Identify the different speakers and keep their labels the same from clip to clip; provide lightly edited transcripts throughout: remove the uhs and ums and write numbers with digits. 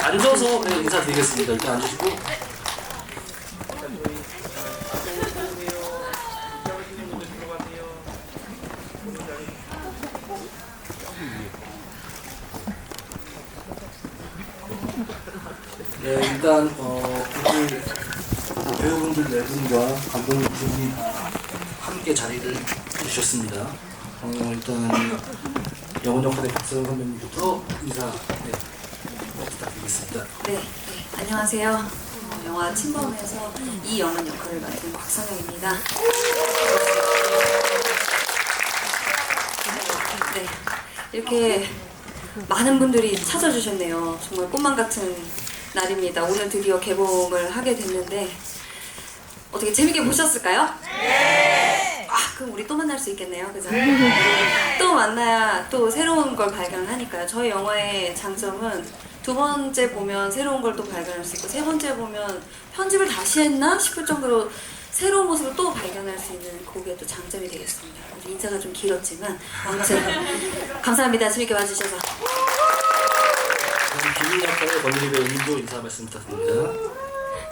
Speaker 1: 앉아서 네, 인사드리겠습니다. 일단 앉으시고. 네, 일단 우리 배우분들 네 분과 감독님 두 분이 함께 자리를 주셨습니다. 일단 영혼 역할의 박서영 선배님부터 인사 부탁드리겠습니다.
Speaker 2: 네, 안녕하세요. 영화 침범에서 이영은 역할을 맡은 곽선영입니다. 네, 이렇게 많은 분들이 찾아주셨네요. 정말 꿈만 같은 날입니다. 오늘 드디어 개봉을 하게 됐는데 어떻게 재밌게 보셨을까요? 네! 그럼 우리 또 만날 수 있겠네요. 그죠? 또 만나야 또 새로운 걸 발견하니까요. 저희 영화의 장점은 두 번째 보면 새로운 걸 또 발견할 수 있고 세 번째 보면 편집을 다시 했나 싶을 정도로 새로운 모습을 또 발견할 수 있는 그게 또 장점이 되겠습니다. 우리 인사가 좀 길었지만 아무튼 감사합니다. 재밌게 봐주셔서.
Speaker 1: 김민 역할의 권유리 배우님도 인사 말씀 부탁드립니다.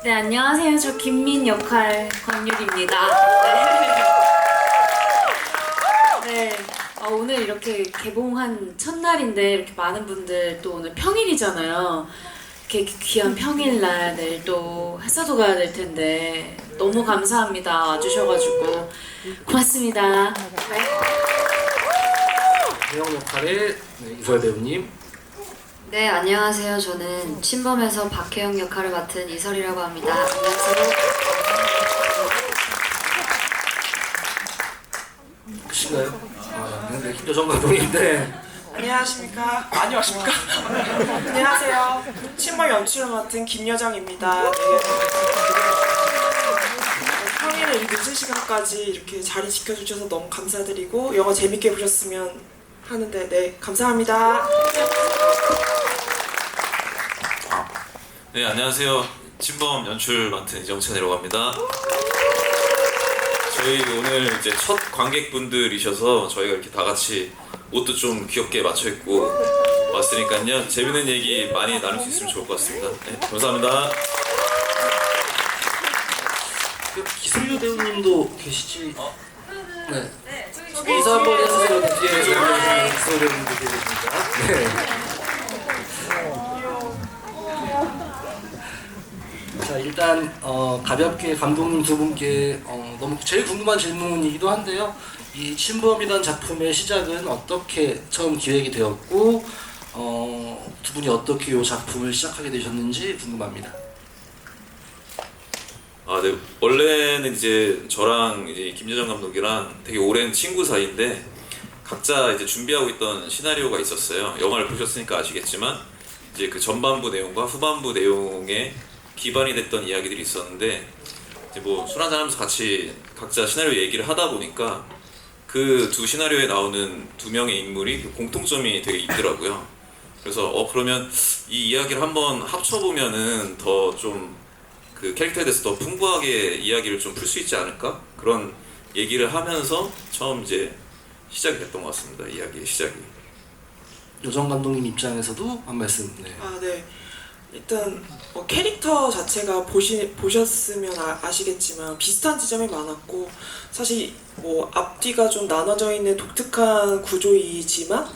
Speaker 3: 네, 안녕하세요. 저 김민 역할 권율입니다. 네, 오늘 이렇게 개봉한 첫날인데 이렇게 많은 분들 또 오늘 평일이잖아요. 이렇게 귀한 평일날 내일 또 회사도 가야 될 텐데 너무 감사합니다. 와주셔가지고 고맙습니다.
Speaker 1: 배영 역할의 이설 배우님.
Speaker 2: 네, 안녕하세요. 저는 침범에서 박혜영 역할을 맡은 이설이라고 합니다. 안녕하세요.
Speaker 1: 끝인가요? 네, 김여정 감독인데.
Speaker 4: 안녕하십니까? 안녕하십니까? 안녕하세요. 친모 연출을 맡은 김여정입니다. 네. 평일에 이 늦은 시간까지 이렇게 자리 지켜주셔서 너무 감사드리고 영화 재밌게 보셨으면 하는데 네, 감사합니다.
Speaker 5: 네, 안녕하세요. 침범 연출 맡은 이정찬이라고 합니다. 저희 오늘 이제 첫 관객분들이셔서 저희가 이렇게 다 같이 옷도 좀 귀엽게 맞춰 입고 왔으니까요. 재밌는 얘기 많이 나눌 수 있으면 좋을 것 같습니다. 네, 감사합니다.
Speaker 1: 기술료 배우님도 계시지? 네. 인사 한번 해주세요. 뒤에 기술 배우님도 계십니다. 네. 자, 일단 가볍게 감독님 두 분께 너무 제일 궁금한 질문이기도 한데요. 이 침범이라는 작품의 시작은 어떻게 처음 기획이 되었고 두 분이 어떻게 이 작품을 시작하게 되셨는지 궁금합니다.
Speaker 5: 네. 원래는 이제 저랑 이제 김여정 감독이랑 되게 오랜 친구 사이인데 각자 이제 준비하고 있던 시나리오가 있었어요. 영화를 보셨으니까 아시겠지만 이제 그 전반부 내용과 후반부 내용에 기반이 됐던 이야기들이 있었는데 이제 뭐 술 한잔하면서 같이 각자 시나리오 얘기를 하다 보니까 그 두 시나리오에 나오는 두 명의 인물이 공통점이 되게 있더라고요. 그래서 그러면 이 이야기를 한번 합쳐보면은 더 좀 그 캐릭터에 대해서 더 풍부하게 이야기를 좀 풀 수 있지 않을까? 그런 얘기를 하면서 처음 이제 시작이 됐던 것 같습니다. 이야기의 시작이.
Speaker 1: 여정 감독님 입장에서도 한 말씀. 네.
Speaker 4: 네. 일단 캐릭터 자체가 보셨으면 아시겠지만 비슷한 지점이 많았고 사실 뭐 앞뒤가 좀 나눠져 있는 독특한 구조이지만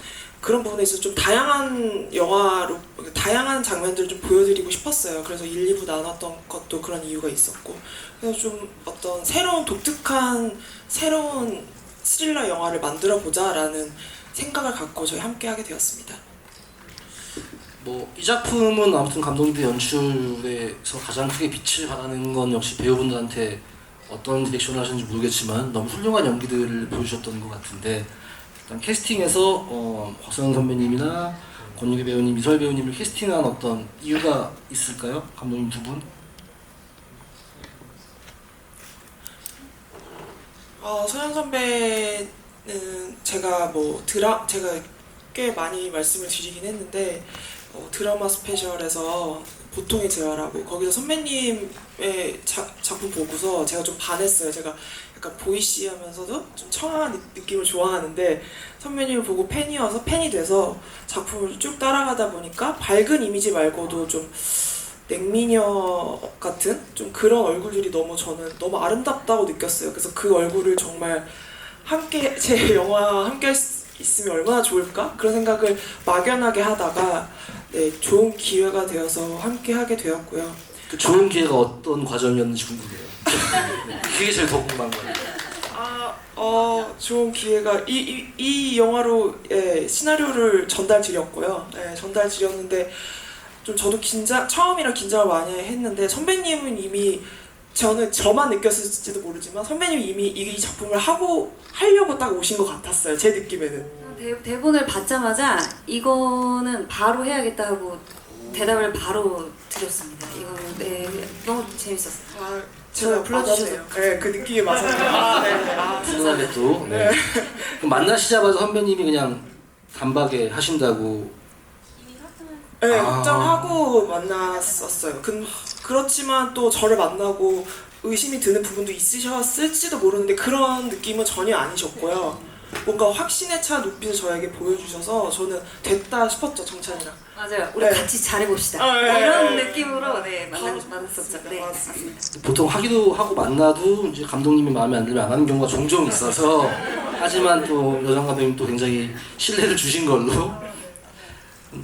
Speaker 4: 그런 부분에서 좀 다양한 영화로 다양한 장면들을 좀 보여드리고 싶었어요. 그래서 1, 2부 나눴던 것도 그런 이유가 있었고 그래서 좀 어떤 새로운 독특한 새로운 스릴러 영화를 만들어 보자라는 생각을 갖고 저희 함께 하게 되었습니다.
Speaker 1: 이 작품은 아무튼 감독님의 연출에서 가장 크게 빛을 발하는 건 역시 배우분들한테 어떤 디렉션을 하셨는지 모르겠지만 너무 훌륭한 연기들을 보여주셨던 것 같은데 일단 캐스팅에서 곽서영 선배님이나 권유리 배우님, 이설 배우님을 캐스팅한 어떤 이유가 있을까요? 감독님 두 분?
Speaker 4: 서현 선배는 제가 제가 꽤 많이 말씀을 드리긴 했는데 드라마 스페셜에서 보통의 재활하고 거기서 선배님의 작품 보고서 제가 좀 반했어요. 제가 약간 보이시하면서도 좀 청아한 느낌을 좋아하는데 선배님을 보고 팬이어서 팬이 돼서 작품을 쭉 따라가다 보니까 밝은 이미지 말고도 좀 냉미녀 같은 좀 그런 얼굴들이 저는 너무 아름답다고 느꼈어요. 그래서 그 얼굴을 정말 함께 제 영화 함께 할 수 있으면 얼마나 좋을까? 그런 생각을 막연하게 하다가 네, 좋은 기회가 되어서 함께 하게 되었고요.
Speaker 1: 그 좋은 기회가 어떤 과정이었는지 궁금해요. 그게 제일 더 궁금한 거예요.
Speaker 4: 좋은 기회가 이 영화로 시나리오를 전달드렸고요. 전달드렸는데 좀 저도 처음이라 긴장을 많이 했는데 선배님은 이미 저만 느꼈을지도 모르지만 선배님이 이미 이 작품을 하려고 딱 오신 것 같았어요. 제 느낌에는.
Speaker 2: 대본을 받자마자 이거는 바로 해야겠다 하고 대답을 바로 드렸습니다. 이거는 너무 재밌었어요.
Speaker 4: 제가
Speaker 2: 불러주셔서
Speaker 4: 맞았네요. 네, 그 느낌이 맞아요. 네.
Speaker 1: 훈훈하게 또. 네. 그럼 만나시자마자 선배님이 그냥 단박에 하신다고.
Speaker 4: 네,
Speaker 1: 아.
Speaker 4: 걱정하고 만났었어요. 그렇지만 또 저를 만나고 의심이 드는 부분도 있으셨을지도 모르는데 그런 느낌은 전혀 아니셨고요. 뭔가 확신에 찬 눈빛을 저에게 보여주셔서 저는 됐다 싶었죠, 정찬이랑.
Speaker 2: 맞아요. 우리
Speaker 4: 네.
Speaker 2: 같이 잘해봅시다.
Speaker 4: 네.
Speaker 2: 이런 느낌으로 만났었죠.
Speaker 4: 맞습니다.
Speaker 2: 네,
Speaker 4: 맞습니다.
Speaker 2: 맞습니다.
Speaker 1: 보통 하기도 하고 만나도 이제 감독님이 마음에 안 들면 안 하는 경우가 종종 있어서 하지만 또 여장 감독님 또 굉장히 신뢰를 주신 걸로.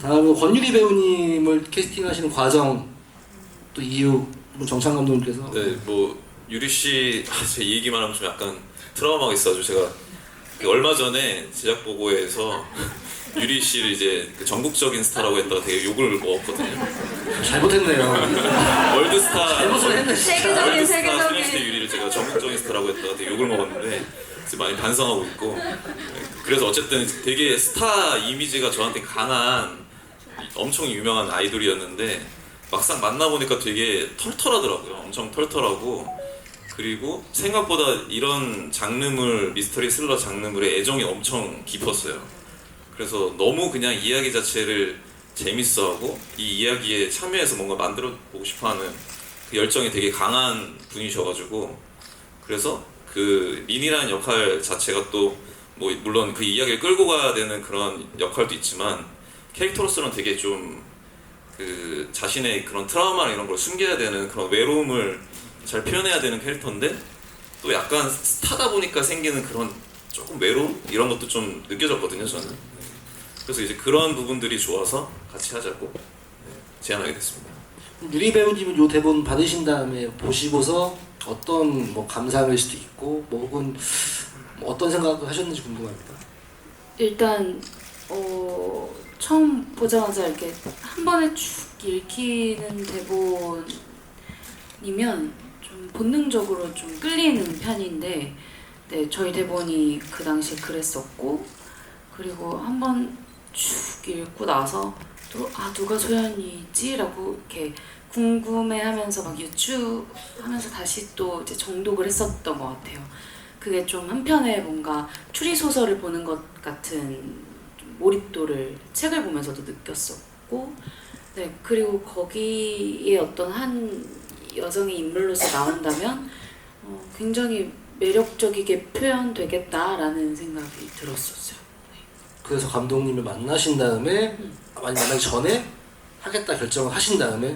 Speaker 1: 다음은 권유리 배우님을 캐스팅하시는 과정 또 이유 정찬 감독님께서
Speaker 5: 네, 뭐 유리 씨, 제 얘기만 하면 좀 약간 트라우마가 있어가지고 제가 얼마 전에 제작 보고에서 유리 씨를 이제 그 전국적인 스타라고 했다가 되게 욕을 먹었거든요.
Speaker 1: 잘못했네요.
Speaker 5: 월드스타,
Speaker 1: 잘못을 했네, 진짜.
Speaker 2: 세계적인
Speaker 5: 월드스타 소녀시대 유리를 제가 전국적인 스타라고 했다가 되게 욕을 먹었는데 이제 많이 반성하고 있고. 그래서 어쨌든 되게 스타 이미지가 저한테 강한 엄청 유명한 아이돌이었는데 막상 만나보니까 되게 털털하더라고요. 엄청 털털하고, 그리고 생각보다 이런 장르물, 미스터리 스릴러 장르물에 애정이 엄청 깊었어요. 그래서 너무 그냥 이야기 자체를 재밌어하고 이 이야기에 참여해서 뭔가 만들어보고 싶어하는 그 열정이 되게 강한 분이셔가지고, 그래서 그 린이라는 역할 자체가 또 뭐 물론 그 이야기를 끌고 가야 되는 그런 역할도 있지만 캐릭터로서는 되게 좀 그 자신의 그런 트라우마나 이런 걸 숨겨야 되는 그런 외로움을 잘 표현해야 되는 캐릭터인데 또 약간 스타다 보니까 생기는 그런 조금 외로움? 이런 것도 좀 느껴졌거든요, 저는. 그래서 이제 그런 부분들이 좋아서 같이 하자고 제안하게 됐습니다.
Speaker 1: 유리 배우님은 이 대본 받으신 다음에 보시고서 어떤 뭐 감상일 수도 있고 뭐 혹은 뭐 어떤 생각을 하셨는지 궁금합니다.
Speaker 3: 일단 처음 보자마자 이렇게 한 번에 쭉 읽히는 대본이면 좀 본능적으로 좀 끌리는 편인데, 네, 저희 대본이 그 당시에 그랬었고, 그리고 한 번 쭉 읽고 나서 또 누가 소연이지라고 이렇게 궁금해하면서 막 유추하면서 다시 또 이제 정독을 했었던 것 같아요. 그게 좀 한편에 뭔가 추리 소설을 보는 것 같은 몰입도를 책을 보면서도 느꼈었고, 네, 그리고 거기에 어떤 한 여성의 인물로서 나온다면 굉장히 매력적이게 표현되겠다라는 생각이 들었었어요.
Speaker 1: 그래서 감독님을 만나신 다음에 아니 만나기 전에 하겠다 결정을 하신 다음에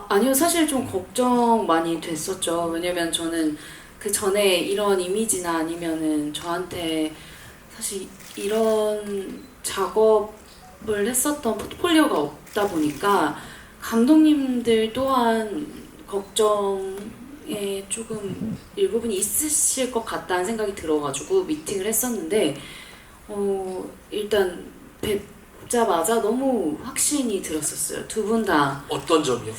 Speaker 3: 아니요, 사실 좀 걱정 많이 됐었죠. 왜냐면 저는 그 전에 이런 이미지나 아니면은 저한테 사실 이런 작업을 했었던 포트폴리오가 없다 보니까 감독님들 또한 걱정에 조금 일부분이 있으실 것 같다는 생각이 들어가지고 미팅을 했었는데, 일단 뵙자마자 너무 확신이 들었었어요. 두 분 다.
Speaker 1: 어떤 점이요?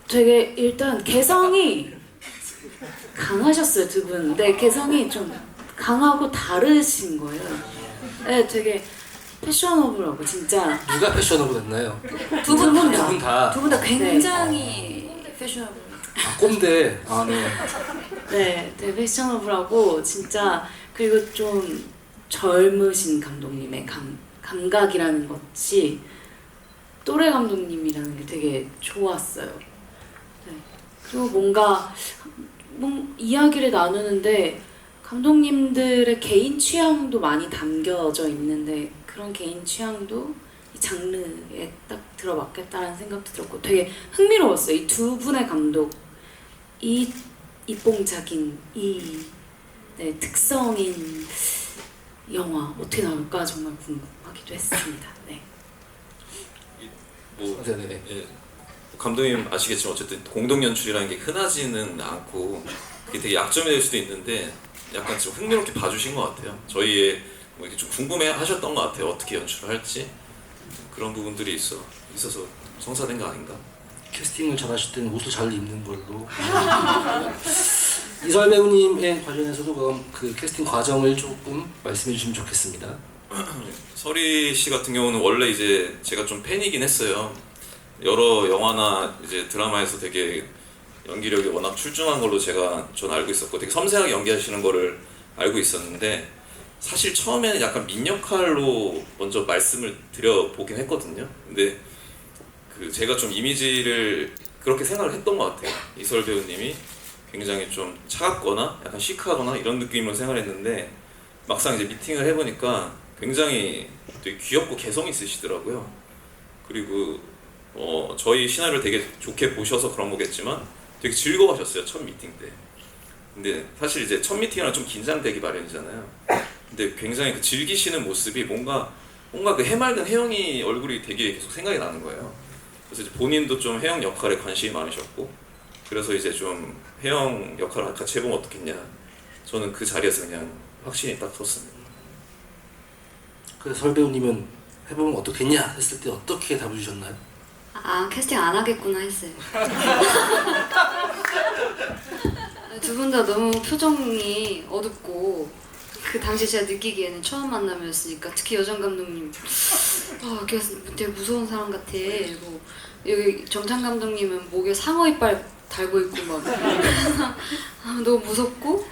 Speaker 3: 되게 일단 개성이 강하셨어요, 두 분. 네, 개성이 좀 강하고 다르신 거예요. 네, 되게 패셔너블하고 진짜.
Speaker 1: 누가 패셔너블했나요?
Speaker 2: 두 분 다.
Speaker 1: 두 분 다.
Speaker 2: 두 분 다 굉장히 패셔너블.
Speaker 1: 꼰대. 아 네.
Speaker 3: 네, 되게 패셔너블하고 진짜, 그리고 좀 젊으신 감독님의 감각이라는 것이 또래 감독님이라는 게 되게 좋았어요. 네. 그리고 뭔가 이야기를 나누는데 감독님들의 개인 취향도 많이 담겨져 있는데 그런 개인 취향도 이 장르에 딱 들어맞겠다는 생각도 들었고 되게 흥미로웠어요. 이 두 분의 감독, 이 이뽕작인 이 네, 특성인 영화 어떻게 나올까 정말 궁금하기도 했습니다. 네.
Speaker 5: 뭐
Speaker 1: 네네.
Speaker 5: 예, 감독님 아시겠지만 어쨌든 공동 연출이라는 게 흔하지는 않고 그게 되게 약점이 될 수도 있는데 약간 좀 흥미롭게 봐주신 것 같아요. 저희의 뭐 이렇게 좀 궁금해하셨던 것 같아요. 어떻게 연출을 할지 그런 부분들이 있어서 성사된 거 아닌가?
Speaker 1: 캐스팅을 잘하실 때는 옷을 잘 입는 걸로. 이설 배우님에 관련해서도 그럼 그 캐스팅 과정을 조금 말씀해 주시면 좋겠습니다.
Speaker 5: 설희 씨 같은 경우는 원래 이제 제가 좀 팬이긴 했어요. 여러 영화나 이제 드라마에서 되게 연기력이 워낙 출중한 걸로 전 알고 있었고 되게 섬세하게 연기하시는 거를 알고 있었는데 사실 처음에는 약간 민 역할로 먼저 말씀을 드려보긴 했거든요. 근데 그 제가 좀 이미지를 그렇게 생각을 했던 것 같아요. 이설 배우님이 굉장히 좀 차갑거나 약간 시크하거나 이런 느낌으로 생각했는데 막상 이제 미팅을 해보니까 굉장히 되게 귀엽고 개성 있으시더라고요. 그리고 저희 시나리오를 되게 좋게 보셔서 그런 거겠지만 되게 즐거워하셨어요, 첫 미팅 때. 근데 사실 이제 첫 미팅이랑 좀 긴장되기 마련이잖아요. 근데 굉장히 그 즐기시는 모습이 뭔가 그 해맑은 혜영이 얼굴이 되게 계속 생각이 나는 거예요. 그래서 이제 본인도 좀 혜영 역할에 관심이 많으셨고 그래서 이제 좀 혜영 역할을 같이 해보면 어떻겠냐. 저는 그 자리에서 그냥 확신이 딱 섰습니다.
Speaker 1: 그래서 설 배우님은 해보면 어떻겠냐 했을 때 어떻게 답을 주셨나요?
Speaker 2: 아, 캐스팅 안 하겠구나 했어요. 두 분 다 너무 표정이 어둡고 그 당시 제가 느끼기에는 처음 만남이었으니까 특히 여정 감독님 되게 무서운 사람 같아. 그리고 여기 정찬 감독님은 목에 상어 이빨 달고 있고 막 너무 무섭고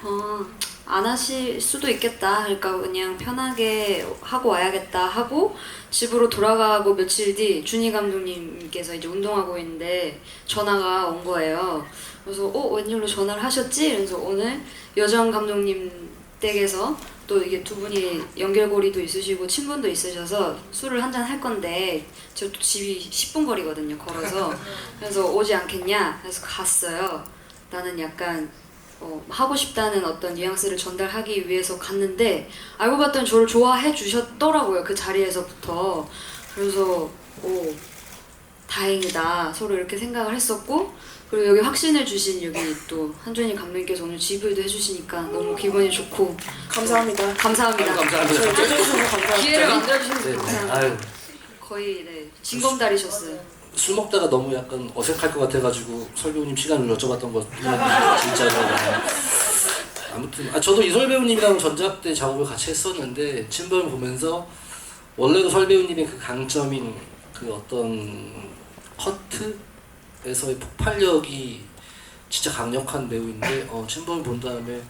Speaker 2: 안 하실 수도 있겠다. 그러니까 그냥 편하게 하고 와야겠다 하고 집으로 돌아가고 며칠 뒤 준희 감독님께서 이제 운동하고 있는데 전화가 온 거예요. 그래서 웬일로 전화를 하셨지? 이러면서 오늘 여정 감독님 댁에서 또 이게 두 분이 연결고리도 있으시고 친분도 있으셔서 술을 한잔 할 건데 저 또 집이 10분 거리거든요, 걸어서. 그래서 오지 않겠냐? 그래서 갔어요. 나는 약간 하고 싶다는 어떤 뉘앙스를 전달하기 위해서 갔는데 알고 봤더니 저를 좋아해 주셨더라고요, 그 자리에서부터. 그래서 다행이다 서로 이렇게 생각을 했었고, 그리고 여기 확신을 주신 여기 또 한준희 감독님께서 오늘 지불도 해주시니까 너무 기분이 좋고
Speaker 4: 감사합니다.
Speaker 2: 감사합니다.
Speaker 1: 감사합니다.
Speaker 4: 저희 껴주셔서 감사합니다.
Speaker 2: 기회를 만들어주셔서
Speaker 1: 네,
Speaker 2: 감사합니다.
Speaker 1: 아유,
Speaker 2: 거의 징검다리셨어요.
Speaker 1: 술 먹다가 너무 약간 어색할 것 같아가지고 설 배우님 시간을 여쭤봤던 거 진짜로. 아무튼 저도 이설 배우님이랑 전작 때 작업을 같이 했었는데 친분 보면서 원래도 설 배우님의 그 강점인 그 어떤 커트에서의 폭발력이 진짜 강력한 배우인데 친분을 본 다음에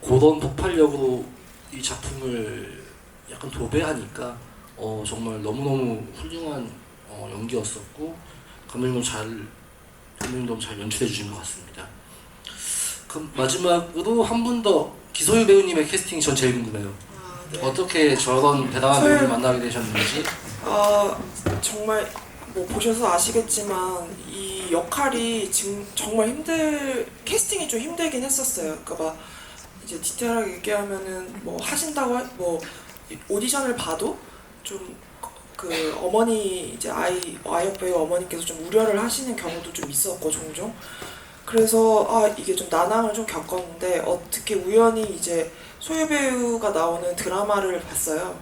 Speaker 1: 그런 폭발력으로 이 작품을 약간 도배하니까 정말 너무너무 훌륭한 연기였었고 감독님도 잘 연출해 주신 것 같습니다. 그럼 마지막으로 한 분 더 기소유 배우님의 캐스팅 전 제일 궁금해요.
Speaker 4: 네.
Speaker 1: 어떻게 저런 대단한 배우를 만나게 되셨는지.
Speaker 4: 정말 뭐 보셔서 아시겠지만 이 역할이 지금 정말 캐스팅이 좀 힘들긴 했었어요. 그러니까 막 이제 디테일하게 얘기하면은 뭐 하신다고 뭐 오디션을 봐도 좀 그 어머니 이제 아이역 배우 어머니께서 좀 우려를 하시는 경우도 좀 있었고 종종. 그래서 이게 좀 난항을 좀 겪었는데 어떻게 우연히 이제 소유 배우가 나오는 드라마를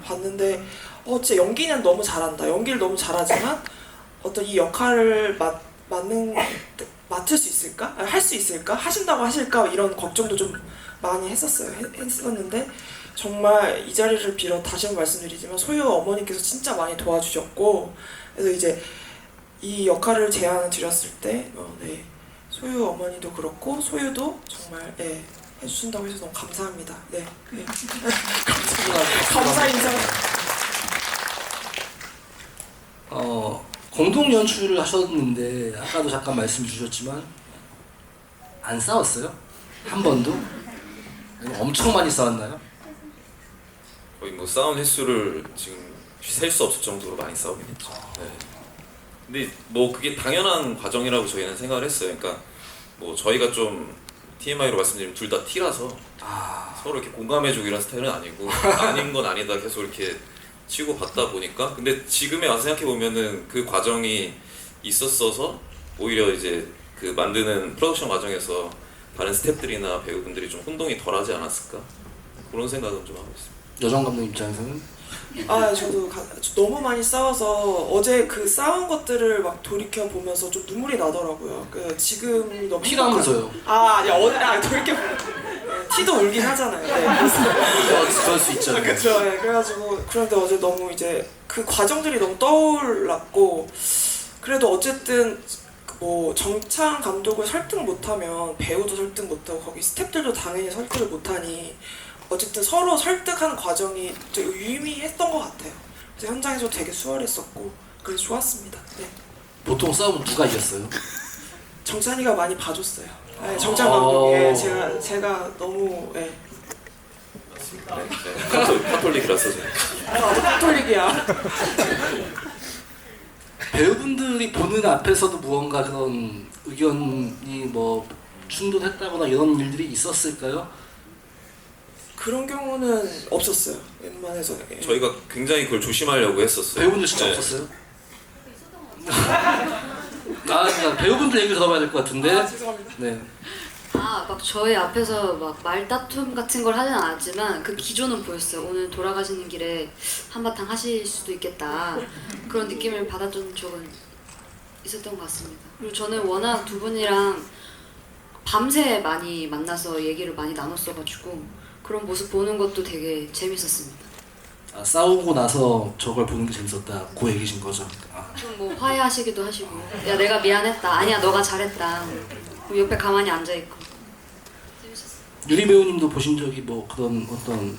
Speaker 4: 봤는데 진짜 연기는 너무 잘한다. 연기를 너무 잘하지만 어떤 이 역할을 맡을 수 있을까? 할 수 있을까? 하신다고 하실까? 이런 걱정도 좀 많이 했었는데 정말 이 자리를 빌어 다시 한번 말씀드리지만 소유 어머니께서 진짜 많이 도와주셨고, 그래서 이제 이 역할을 제안을 드렸을 때 소유 어머니도 그렇고 소유도 정말 해주신다고 해서 너무 감사합니다. 네. 감사 인사.
Speaker 1: 공동 연출을 하셨는데 아까도 잠깐 말씀 주셨지만 안 싸웠어요? 한 번도? 아니면 엄청 많이 싸웠나요?
Speaker 5: 거의 뭐 싸운 횟수를 지금 셀 수 없을 정도로 많이 싸우긴 했죠. 네. 근데 뭐 그게 당연한 과정이라고 저희는 생각을 했어요. 그러니까 뭐 저희가 좀 TMI로 말씀드리면 둘 다 T라서 서로 이렇게 공감해주고 이런 스타일은 아니고 아닌 건 아니다 계속 이렇게 치고 받다 보니까 근데 지금에 와서 생각해 보면은 그 과정이 있었어서 오히려 이제 그 만드는 프로덕션 과정에서 다른 스태프들이나 배우분들이 좀 혼동이 덜하지 않았을까 그런 생각은 좀 하고 있습니다.
Speaker 1: 여정 감독 입장에서는
Speaker 4: 저도 너무 많이 싸워서 어제 그 싸운 것들을 막 돌이켜 보면서 좀 눈물이 나더라고요. 그 지금 너무
Speaker 1: 피라면서요.
Speaker 4: 돌이켜 티도 울긴 하잖아요. 네, 그래서
Speaker 1: 그럴 수 있잖아요.
Speaker 4: 그렇죠. 네, 그래가지고 그런데 어제 너무 이제 그 과정들이 너무 떠올랐고 그래도 어쨌든 뭐 정창 감독을 설득 못하면 배우도 설득 못하고 거기 스태프들도 당연히 설득을 못하니 어쨌든 서로 설득하는 과정이 좀 유의미했던 것 같아요. 그래서 현장에서 되게 수월했었고 그래서 좋았습니다. 네.
Speaker 1: 보통 싸우면 누가 이겼어요?
Speaker 4: 정찬이가 많이 봐줬어요. 네, 정찬 감독. 예, 제가 너무 예.
Speaker 5: 카톨릭이라서
Speaker 4: 나도 카톨릭이야.
Speaker 1: 배우분들이 보는 앞에서도 무언가 그런 의견이 뭐 충돌했다거나 이런 일들이 있었을까요?
Speaker 4: 그런 경우는 없었어요. 웬만해서. 예.
Speaker 5: 저희가 굉장히 그걸 조심하려고 했었어요.
Speaker 1: 배우분들 진짜
Speaker 5: 네.
Speaker 1: 없었어요? 그러니까 배우분들 얘기 들어봐야 될 것 같은데.
Speaker 4: 죄송합니다.
Speaker 1: 네.
Speaker 3: 막 저희 앞에서 막 말다툼 같은 걸 하진 않았지만 그 기조는 보였어요. 오늘 돌아가시는 길에 한바탕 하실 수도 있겠다. 그런 느낌을 받았던 적은 있었던 것 같습니다. 그리고 저는 워낙 두 분이랑 밤새 많이 만나서 얘기를 많이 나눴어가지고 그런 모습 보는 것도 되게 재밌었습니다.
Speaker 1: 싸우고 나서 저걸 보는 게 재밌었다. 그 얘기신 거죠?
Speaker 3: 좀 뭐 화해하시기도 하시고 야 내가 미안했다. 아니야 너가 잘했다. 그리고 옆에 가만히 앉아있고 재밌었어요.
Speaker 1: 유리 배우님도 보신 적이 뭐 그런 어떤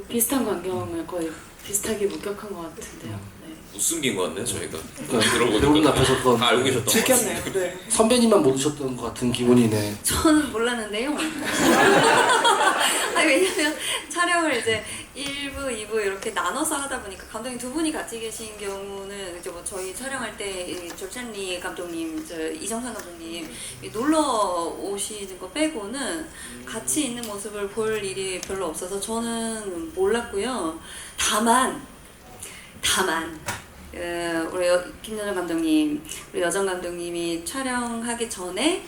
Speaker 3: 비슷한 광경을 거의 비슷하게 목격한 것 같은데요. 네.
Speaker 5: 못 숨긴 것 같네요 저희가.
Speaker 1: 그러니까
Speaker 5: 들어보니까
Speaker 1: 배우분 앞에서 그건
Speaker 5: 다 알고 계셨던 것
Speaker 4: 들켰네요.
Speaker 5: 같습니다.
Speaker 4: 네.
Speaker 1: 선배님만 모르셨던 것 같은 기분이네.
Speaker 2: 저는 몰랐는데요. 왜냐면 촬영을 이제 1부, 2부 이렇게 나눠서 하다 보니까 감독님 두 분이 같이 계신 경우는 이제 뭐 저희 촬영할 때 조찬리 감독님, 이정선 감독님 놀러 오시는 거 빼고는 같이 있는 모습을 볼 일이 별로 없어서 저는 몰랐고요. 다만 우리 김여정 감독님, 우리 여정 감독님이 촬영하기 전에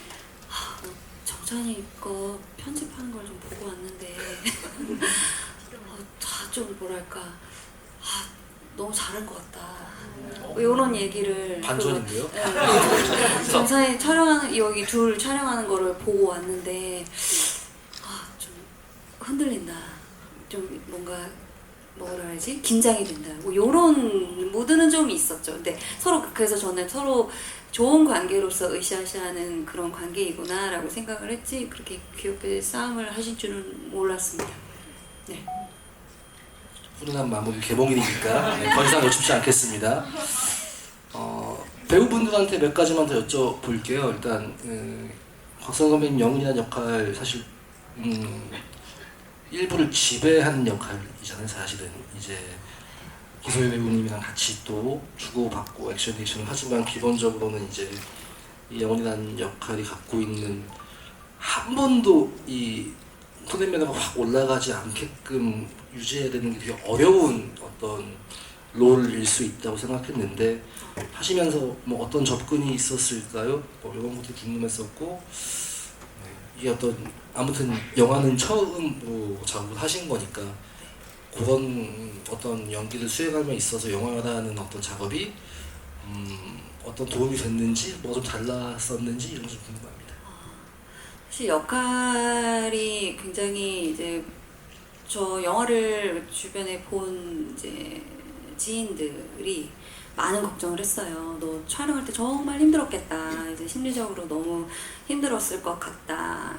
Speaker 2: 정찬이 거 편집하는 걸 좀 보고 왔는데 다 좀 뭐랄까 너무 잘한 것 같다. 이런 얘기를
Speaker 1: 반전인데요?
Speaker 2: 정찬이 촬영하는 여기 둘 촬영하는 거를 보고 왔는데 좀 흔들린다. 좀 뭔가 뭐라 해야지? 긴장이 된다. 뭐 요런 무드는 좀 있었죠. 근데 서로 그래서 저는 서로 좋은 관계로서 으쌰으쌰하는 그런 관계이구나라고 생각을 했지 그렇게 귀엽게 싸움을 하실 줄은 몰랐습니다. 네.
Speaker 1: 훈훈한 마무리 개봉일이니까 더 이상 여쭙지 않겠습니다. 배우분들한테 몇 가지만 더 여쭤볼게요. 일단 곽선 선배님 영웅이라는 역할 사실 일부를 지배하는 역할이잖아요. 사실은 이제 기소희 배우님이랑 같이 또 주고받고 액션을 하지만 기본적으로는 이제 이 영웅이라는 역할이 갖고 있는 한 번도 이 토네 매너가 확 올라가지 않게끔 유지해야 되는 게 되게 어려운 어떤 롤일 수 있다고 생각했는데 하시면서 뭐 어떤 접근이 있었을까요? 이런 것도 궁금했었고 이게 어떤 아무튼 영화는 처음으로 작업을 하신 거니까 그런 어떤 연기를 수행함에 있어서 영화라는 어떤 작업이 어떤 도움이 됐는지 뭐가 좀 달랐었는지 이런 게 좀 궁금합니다.
Speaker 2: 사실 역할이 굉장히 이제 저 영화를 주변에 본 이제 지인들이 많은 걱정을 했어요. 너 촬영할 때 정말 힘들었겠다. 이제 심리적으로 너무 힘들었을 것 같다.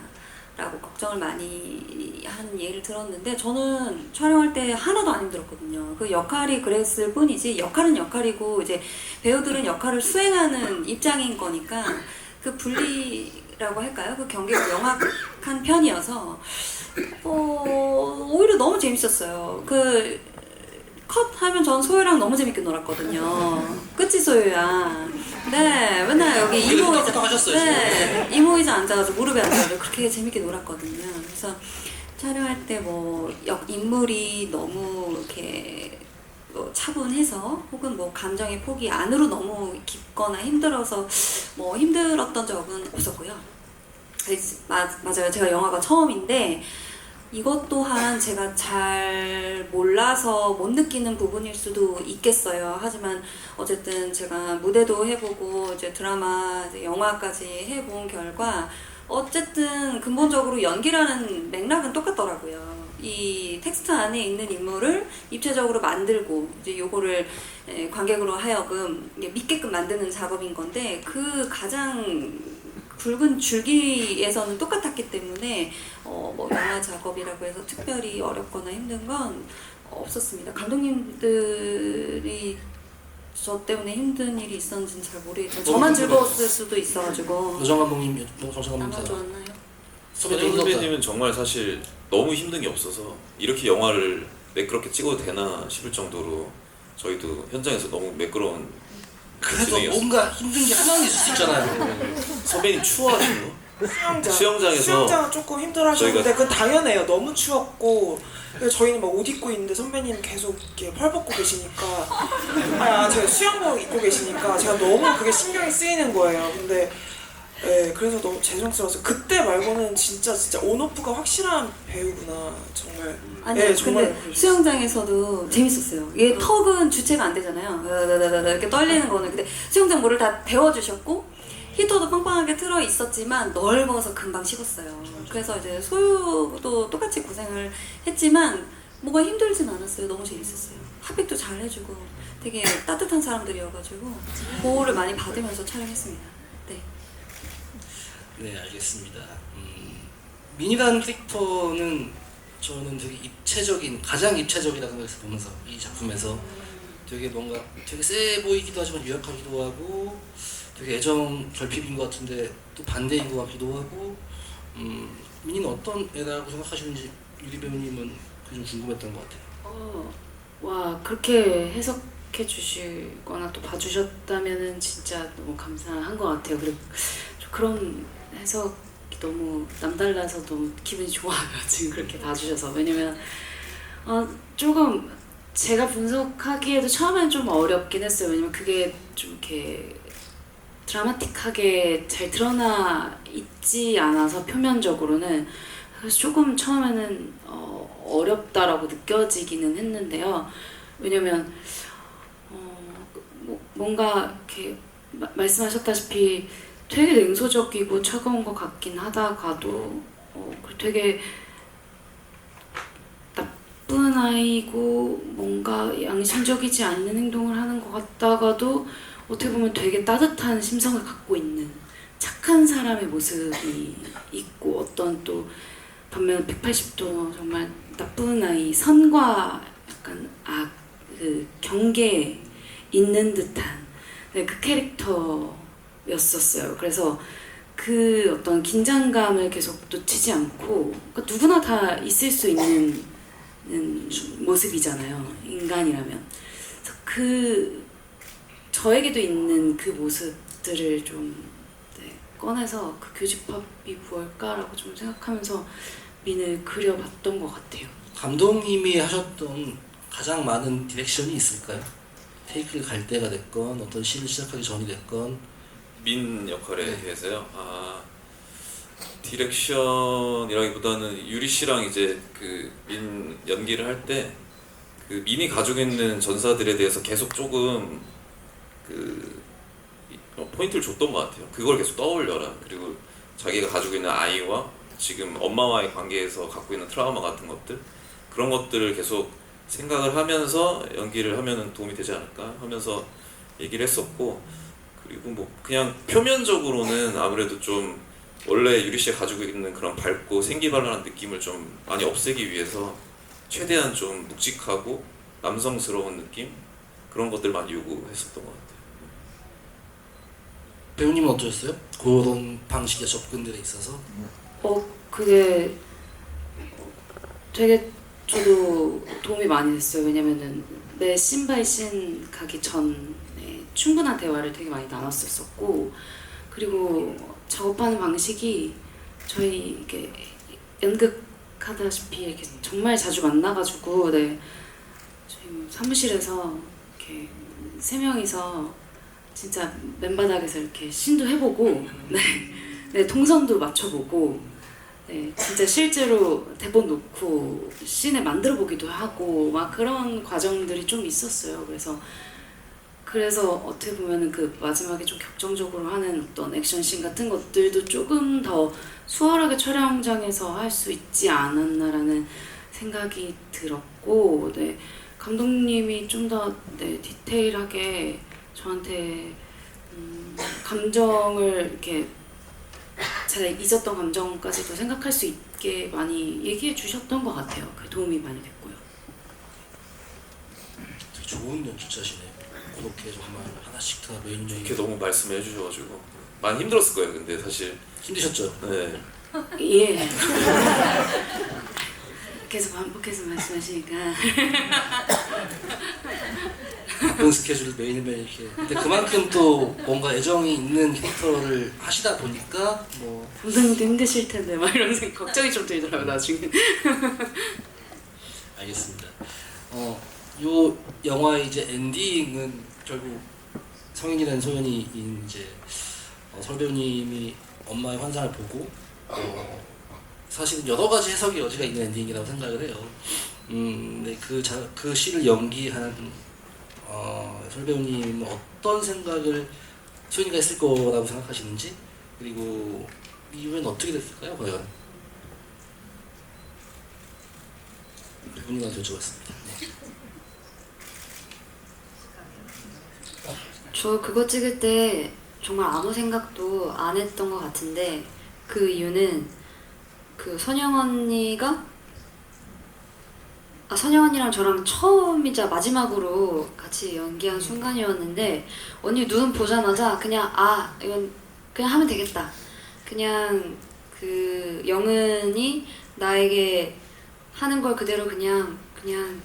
Speaker 2: 라고 걱정을 많이 하는 얘기를 들었는데 저는 촬영할 때 하나도 안 힘들었거든요. 그 역할이 그랬을 뿐이지 역할은 역할이고 이제 배우들은 역할을 수행하는 입장인 거니까 그 분리라고 할까요? 그 경계가 명확한 편이어서 오히려 너무 재밌었어요. 그 컷 하면 전 소유랑 너무 재밌게 놀았거든요. 그치 소유야? 네, 맨날 여기 이모의자,
Speaker 1: 또 하셨어요,
Speaker 2: 네, 이모의자 앉아가지고 무릎에 앉아가지고 그렇게 재밌게 놀았거든요. 그래서 촬영할 때 뭐 인물이 너무 이렇게 뭐 차분해서 혹은 뭐 감정의 폭이 안으로 너무 깊거나 힘들어서 뭐 힘들었던 적은 없었고요. 맞아요. 제가 영화가 처음인데 이것 또한 제가 잘 몰라서 못 느끼는 부분일 수도 있겠어요. 하지만 어쨌든 제가 무대도 해보고 이제 드라마, 이제 영화까지 해본 결과 어쨌든 근본적으로 연기라는 맥락은 똑같더라고요. 이 텍스트 안에 있는 인물을 입체적으로 만들고 이제 요거를 관객으로 하여금 믿게끔 만드는 작업인 건데 그 가장 굵은 줄기에서는 똑같았기 때문에 뭐 영화 작업이라고 해서 특별히 어렵거나 힘든 건 없었습니다. 감독님들이 저 때문에 힘든 일이 있었는지는 잘 모르겠지만 저만 즐거웠을 수도 있어가지고.
Speaker 1: 노정 감독님, 정정
Speaker 2: 나만
Speaker 1: 감독님
Speaker 2: 좋았나요?
Speaker 5: 선배님은 정말 사실 너무 힘든 게 없어서 이렇게 영화를 매끄럽게 찍어도 되나 싶을 정도로 저희도 현장에서 너무 매끄러운
Speaker 1: 그래도
Speaker 5: 진행이었어요.
Speaker 1: 뭔가 힘든 게 하나는 있을 수 있잖아요.
Speaker 5: 선배님 추워하시는 거? 수영장에서
Speaker 4: 수영장은 조금 힘들어하셨는데 그건 당연해요. 너무 추웠고 그래서 저희는 막 옷 입고 있는데 선배님 계속 이렇게 펄 벗고 계시니까 제가 수영복 입고 계시니까 제가 너무 그게 신경이 쓰이는 거예요. 근데 그래서 너무 죄송스러워서 그때 말고는 진짜 온오프가 확실한 배우구나 정말.
Speaker 2: 아니
Speaker 4: 정말
Speaker 2: 근데 수영장에서도 재밌었어요. 이게 턱은 주체가 안 되잖아요. 이렇게 떨리는 거는. 근데 수영장 물을 다 데워주셨고 히터도 빵빵하게 틀어 있었지만 넓어서 금방 식었어요. 그래서 이제 소유도 똑같이 고생을 했지만 뭐가 힘들진 않았어요. 너무 재밌었어요. 핫팩도 잘 해주고 되게 따뜻한 사람들이어가지고 보호를 많이 받으면서 촬영했습니다. 네.
Speaker 1: 네, 알겠습니다. 민이라는 캐릭터는 저는 되게 가장 입체적이라고 생각해서 보면서 이 작품에서 되게 뭔가 되게 세 보이기도 하지만 유약하기도 하고 되게 애정 결핍인 것 같은데 또 반대인 것 같기도 하고 민이는 어떤 애라고 생각하시는지 유리 배우님은 그게 좀 궁금했던 것 같아요.
Speaker 3: 와 그렇게 해석해 주시거나 또 봐주셨다면은 진짜 너무 감사한 것 같아요. 그리고 그런 해석이 너무 남달라서 너무 기분이 좋아요. 지금 그렇게 봐주셔서. 왜냐면 조금 제가 분석하기에도 처음엔 좀 어렵긴 했어요. 왜냐면 그게 좀 이렇게 드라마틱하게 잘 드러나 있지 않아서 뭔가는 그래서 조금 처음에는 어렵다라고 느껴지기는 했는데요. 왜냐면 뭔가 이렇게 말씀하셨다시피 되게 냉소적이고 차가운 것 같긴 하다가도 되게 나쁜 아이고 뭔가 양심적이지 않는 행동을 하는 것 같다가도 어떻게 보면 되게 따뜻한 심성을 갖고 있는 착한 사람의 모습이 있고 어떤 또 반면 180도 정말 나쁜 아이 선과 약간 그 경계에 있는 듯한 그 캐릭터였었어요. 그래서 그 어떤 긴장감을 계속 놓치지 않고 그러니까 누구나 다 있을 수 있는 모습이잖아요. 인간이라면. 그래서 저에게도 있는 그 모습들을 좀 꺼내서 그 교집합이 무엇일까라고 좀 생각하면서 민을 그려봤던 것 같아요.
Speaker 1: 감독님이 하셨던 가장 많은 디렉션이 있을까요? 테이크를 갈 때가 됐건 어떤 씬을 시작하기 전이 됐건.
Speaker 5: 민 역할에 대해서요. 디렉션이라기보다는 유리 씨랑 이제 그 민 연기를 할 때 그 민이 가지고 있는 전사들에 대해서 계속 조금 포인트를 줬던 것 같아요. 그걸 계속 떠올려라. 그리고 자기가 가지고 있는 아이와 지금 엄마와의 관계에서 갖고 있는 트라우마 같은 것들 그런 것들을 계속 생각을 하면서 연기를 하면 도움이 되지 않을까 하면서 얘기를 했었고 그리고 뭐 그냥 표면적으로는 아무래도 좀 원래 유리 씨가 가지고 있는 그런 밝고 생기발랄한 느낌을 좀 많이 없애기 위해서 최대한 좀 묵직하고 남성스러운 느낌 그런 것들 많이 요구했었던 것 같아요.
Speaker 1: 배우님은 어떠셨어요? 그런 방식의 접근들에 있어서.
Speaker 3: 그게 되게 저도 도움이 많이 됐어요. 왜냐면은 매 씬 바이 씬 가기 전에 충분한 대화를 되게 많이 나눴었고, 그리고 작업하는 방식이 저희 이렇게 연극하다시피 이렇게 정말 자주 만나가지고, 네, 저희 사무실에서 이렇게 세 명이서 진짜 맨바닥에서 이렇게 씬도 해보고, 네, 동선도 맞춰보고, 네, 진짜 실제로 대본 놓고 씬을 만들어 보기도 하고 막 그런 과정들이 좀 있었어요. 그래서 어떻게 보면은 그 마지막에 좀 격정적으로 하는 어떤 액션씬 같은 것들도 조금 더 수월하게 촬영장에서 할 수 있지 않았나라는 생각이 들었고, 네, 감독님이 좀 더 디테일하게 저한테 감정을 이렇게 제가 잊었던 감정까지도 생각할 수 있게 많이 얘기해 주셨던 것 같아요. 그 도움이 많이 됐고요.
Speaker 1: 되게 좋은 연출자시네요. 그렇게 정말 하나씩 다 메인
Speaker 5: 이렇게 너무 말씀해 주셔가지고 많이 힘들었을 거예요. 근데 사실
Speaker 1: 힘드셨죠?
Speaker 5: 네.
Speaker 3: 예. 계속 반복해서 말씀하시니까
Speaker 1: 바쁜 스케줄 매일매일 이렇게. 근데 그만큼 또 뭔가 애정이 있는 캐릭터를 하시다 보니까 뭐
Speaker 3: 감독님도 힘드실 텐데 막 이런 생각 걱정이 좀 들더라고요 나중에.
Speaker 1: 알겠습니다. 요 영화의 이제 엔딩은 결국 성인이라는 소년이 이제 설 배우님이 엄마의 환상을 보고 사실은 여러 가지 해석의 여지가 있는 엔딩이라고 생각을 해요. 네, 그 시를 연기한 설 배우님은 어떤 생각을 소연이가 했을 거라고 생각하시는지, 그리고 이후엔 어떻게 됐을까요, 과연? 그분님한테 여쭤봤습니다. 네.
Speaker 2: 저 그거 찍을 때 정말 아무 생각도 안 했던 것 같은데, 그 이유는 그 선영 언니가 선영 언니랑 저랑 처음이자 마지막으로 같이 연기한 순간이었는데, 언니 눈 보자마자 그냥 이건 그냥 하면 되겠다, 그냥 그 영은이 나에게 하는 걸 그대로 그냥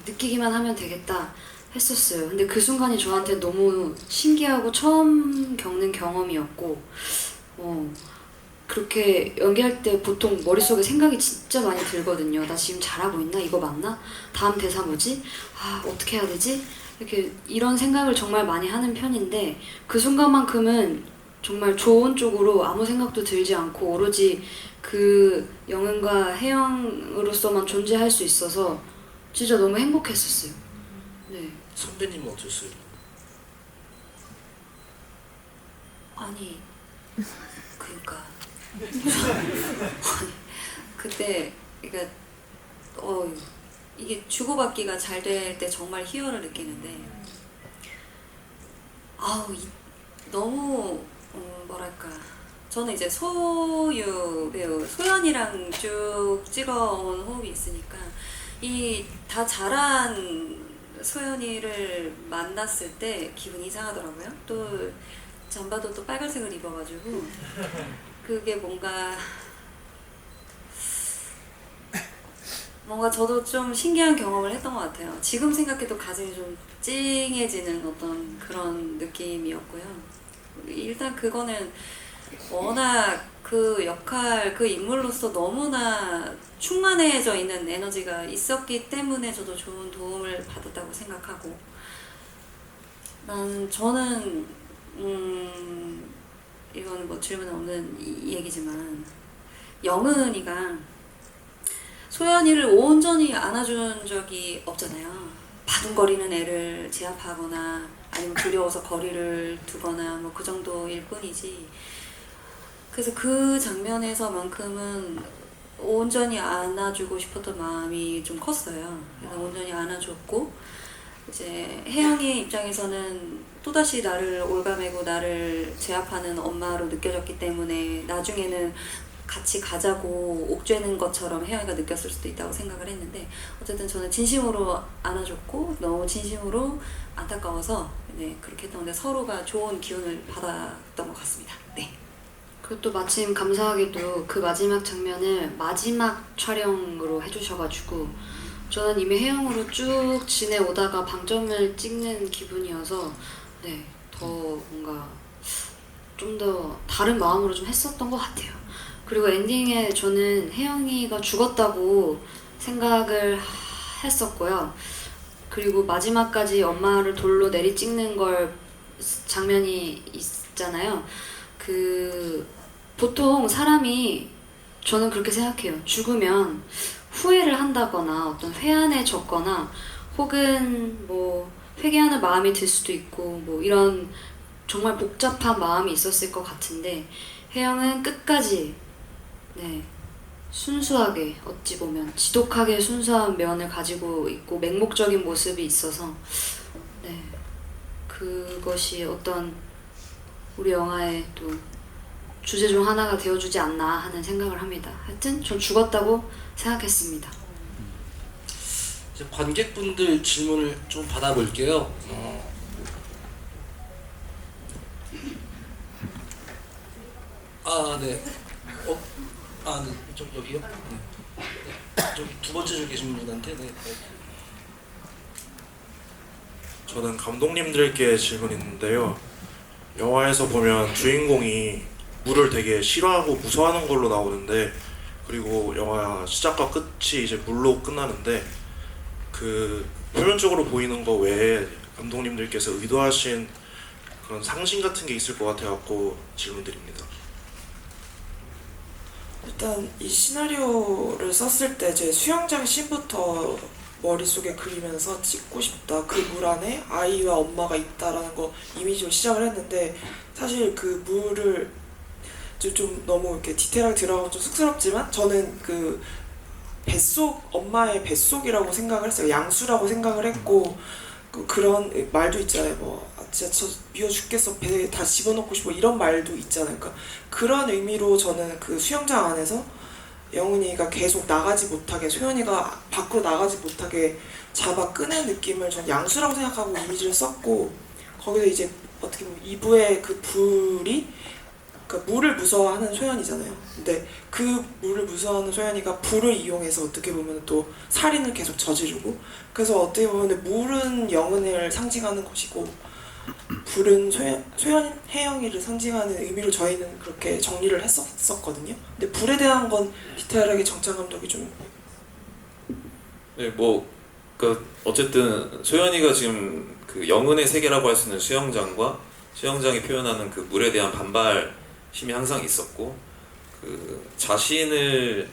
Speaker 2: 느끼기만 하면 되겠다 했었어요. 근데 그 순간이 저한테 너무 신기하고 처음 겪는 경험이었고, 그렇게 연기할 때 보통 머릿속에 생각이 진짜 많이 들거든요. 나 지금 잘하고 있나? 이거 맞나? 다음 대사 뭐지? 어떻게 해야 되지? 이렇게 이런 생각을 정말 많이 하는 편인데, 그 순간만큼은 정말 좋은 쪽으로 아무 생각도 들지 않고 오로지 그 영은과 혜영으로서만 존재할 수 있어서 진짜 너무 행복했었어요. 네.
Speaker 1: 선배님은 어떠셨어요?
Speaker 2: 아니, 그러니까 그때 그러니까 이게 주고받기가 잘 될 때 정말 희열을 느끼는데, 너무 뭐랄까, 저는 이제 소유 배우 소연이랑 쭉 찍어온 호흡이 있으니까 이 다 잘한 소연이를 만났을 때 기분이 이상하더라고요. 또 잠바도 또 빨간색을 입어가지고 그게 뭔가 저도 좀 신기한 경험을 했던 것 같아요. 지금 생각해도 가슴이 좀 찡해지는 어떤 그런 느낌이었고요. 일단 그거는 워낙 그 역할, 그 인물로서 너무나 충만해져 있는 에너지가 있었기 때문에 저도 좋은 도움을 받았다고 생각하고, 저는 이건 뭐 질문 없는 얘기지만, 영은이가 소연이를 온전히 안아준 적이 없잖아요. 바둥거리는 애를 제압하거나 아니면 두려워서 거리를 두거나 뭐 그 정도일 뿐이지. 그래서 그 장면에서만큼은 온전히 안아주고 싶었던 마음이 좀 컸어요. 그래서 온전히 안아줬고, 이제 혜영이의 입장에서는 또다시 나를 올가매고 나를 제압하는 엄마로 느껴졌기 때문에 나중에는 같이 가자고 옥죄는 것처럼 혜영이가 느꼈을 수도 있다고 생각을 했는데 어쨌든 저는 진심으로 안아줬고 너무 진심으로 안타까워서 네, 그렇게 했던 건데 서로가 좋은 기운을 받았던 것 같습니다. 네.
Speaker 6: 그리고 또 마침 감사하게도 그 마지막 장면을 마지막 촬영으로 해주셔가지고 저는 이미 해영으로 쭉 지내오다가 방점을 찍는 기분이어서 네, 더 뭔가 좀 더 다른 마음으로 좀 했었던 것 같아요. 그리고 엔딩에 저는 혜영이가 죽었다고 생각을 했었고요. 그리고 마지막까지 엄마를 돌로 내리 찍는 걸 장면이 있잖아요. 그 보통 사람이 저는 그렇게 생각해요. 죽으면 후회를 한다거나 어떤 회한에 젖거나 혹은 뭐 회개하는 마음이 들 수도 있고 뭐 이런 정말 복잡한 마음이 있었을 것 같은데 혜영은 끝까지 네, 순수하게 어찌 보면 지독하게 순수한 면을 가지고 있고 맹목적인 모습이 있어서 네, 그것이 어떤 우리 영화의 또 주제 중 하나가 되어주지 않나 하는 생각을 합니다. 하여튼 전 죽었다고 생각했습니다.
Speaker 1: 이제 관객분들 질문을 좀 받아볼게요. 네. 네. 좀 여기요? 네. 저기 두 번째 줄 계신 분한테. 네.
Speaker 7: 저는 감독님들께 질문이 있는데요. 영화에서 보면 주인공이 물을 되게 싫어하고 무서워하는 걸로 나오는데 그리고 영화 시작과 끝이 이제 물로 끝나는데 그 표면적으로 보이는 거 외에 감독님들께서 의도하신 그런 상징 같은 게 있을 것 같아갖고 질문드립니다.
Speaker 4: 일단 이 시나리오를 썼을 때 제 수영장 씬부터 머릿속에 그리면서 찍고 싶다. 그 물 안에 아이와 엄마가 있다라는 거 이미지로 시작을 했는데 사실 그 물을 좀 너무 이렇게 디테일하게 들어가고 좀 쑥스럽지만 저는 그 뱃속, 엄마의 뱃속이라고 생각을 했어요. 양수라고 생각을 했고 그런 말도 있잖아요. 뭐 진짜 저 미워 죽겠어 배에 다 집어넣고 싶어 이런 말도 있잖아요. 그러니까 그런 의미로 저는 그 수영장 안에서 영훈이가 계속 나가지 못하게 소연이가 밖으로 나가지 못하게 잡아 끄는 느낌을 전 양수라고 생각하고 이미지를 썼고 거기서 이제 어떻게 보면 2부의 그 불이 그러니까 물을 무서워하는 소연이잖아요. 근데 그 물을 무서워하는 소연이가 불을 이용해서 어떻게 보면 또 살인을 계속 저지르고 그래서 어떻게 보면 물은 영혼을 상징하는 것이고 불은 소연 혜영이를 상징하는 의미로 저희는 그렇게 정리를 했었거든요. 근데 불에 대한 건 디테일하게 정찬 감독이 좀
Speaker 5: 네, 뭐 그 어쨌든 소연이가 지금 그 영혼의 세계라고 할 수 있는 수영장과 수영장이 표현하는 그 물에 대한 반발심이 항상 있었고 그 자신을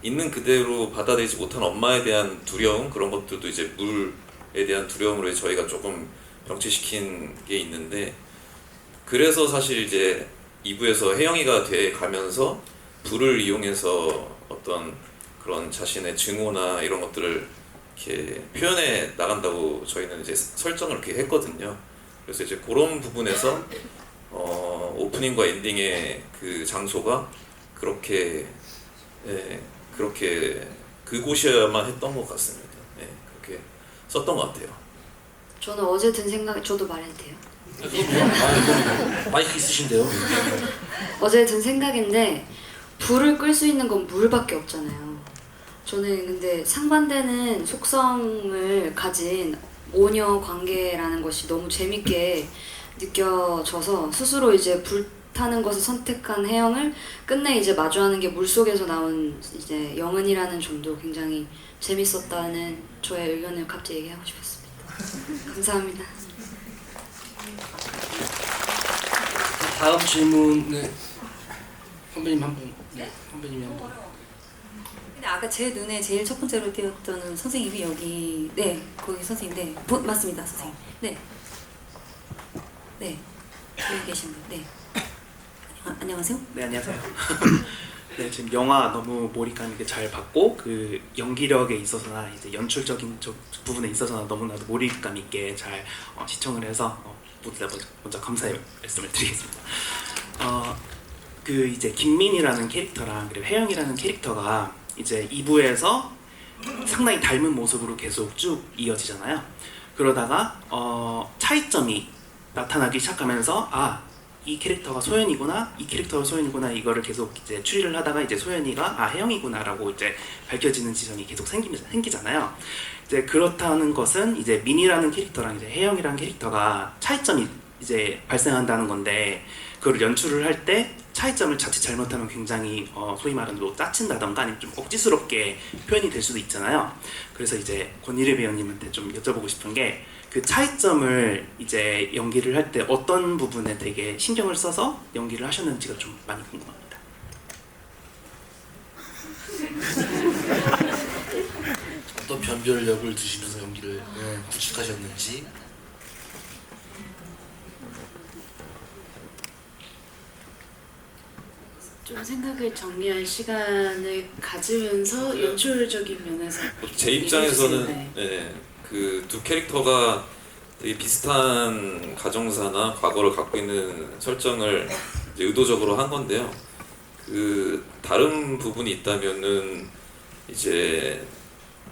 Speaker 5: 있는 그대로 받아들이지 못한 엄마에 대한 두려움 그런 것들도 이제 물에 대한 두려움으로 저희가 조금 병치시킨 게 있는데 그래서 사실 이제 2부에서 혜영이가 돼 가면서 불을 이용해서 어떤 그런 자신의 증오나 이런 것들을 이렇게 표현해 나간다고 저희는 이제 설정을 그렇게 했거든요. 그래서 이제 그런 부분에서 오프닝과 엔딩의 그 장소가 그렇게 그렇게 그곳이어야만 했던 것 같습니다. 네, 그렇게 썼던 것 같아요.
Speaker 6: 저는 어제 든 생각, 저도 말해도 돼요?
Speaker 1: 마이크 있으신데요.
Speaker 6: 어제 든 생각인데 불을 끌 수 있는 건 물밖에 없잖아요. 저는 근데 상반되는 속성을 가진 오녀 관계라는 것이 너무 재밌게 느껴져서 스스로 이제 불타는 것을 선택한 혜영을 끝내 이제 마주하는 게 물속에서 나온 이제 영은이라는 점도 굉장히 재밌었다는 저의 의견을 갑자기 얘기하고 싶었습니다. 감사합니다.
Speaker 1: 다음 질문. 네. 선배님 한 분. 네. 선배님이 한 분.
Speaker 2: 근데 아까 제 눈에 제일 첫 번째로 띄었던 선생님이 여기 네 거기 선생님 네 맞습니다 선생님 네 여기 계신 분 네 안녕하세요.
Speaker 8: 네, 안녕하세요. 네, 지금 영화 너무 몰입감 있게 잘 봤고 그 연기력에 있어서나 이제 연출적인 부분에 있어서나 너무나도 몰입감 있게 잘 시청을 해서 모두 다 먼저 감사의 말씀을 드리겠습니다. 그 이제 김민이라는 캐릭터랑 그리고 혜영이라는 캐릭터가 이제 2부에서 상당히 닮은 모습으로 계속 쭉 이어지잖아요. 그러다가 차이점이 나타나기 시작하면서 이 캐릭터가 소연이구나, 이 캐릭터가 소연이구나, 이거를 계속 이제 추리를 하다가 이제 소연이가 혜영이구나라고 이제 밝혀지는 지점이 계속 생기잖아요. 이제 그렇다는 것은 이제 민이라는 캐릭터랑 이제 혜영이라는 캐릭터가 차이점이 이제 발생한다는 건데, 그걸 연출을 할 때 차이점을 자칫 잘못하면 굉장히 소위 말하는 뭐 짜친다던가 아니면 좀 억지스럽게 표현이 될 수도 있잖아요. 그래서 이제 권일희 배우님한테 좀 여쭤보고 싶은 게, 그 차이점을 이제 연기를 할 때 어떤 부분에 되게 신경을 써서 연기를 하셨는지가 좀 많이 궁금합니다.
Speaker 1: 어떤 변별력을 두시면서 연기를 구축하셨는지.
Speaker 3: 좀 생각을 정리할 시간을 가지면서 연출적인 면에서
Speaker 5: 제 입장에서는
Speaker 3: 얘기해
Speaker 5: 그 두 캐릭터가 되게 비슷한 가정사나 과거를 갖고 있는 설정을 이제 의도적으로 한 건데요. 그 다른 부분이 있다면은 이제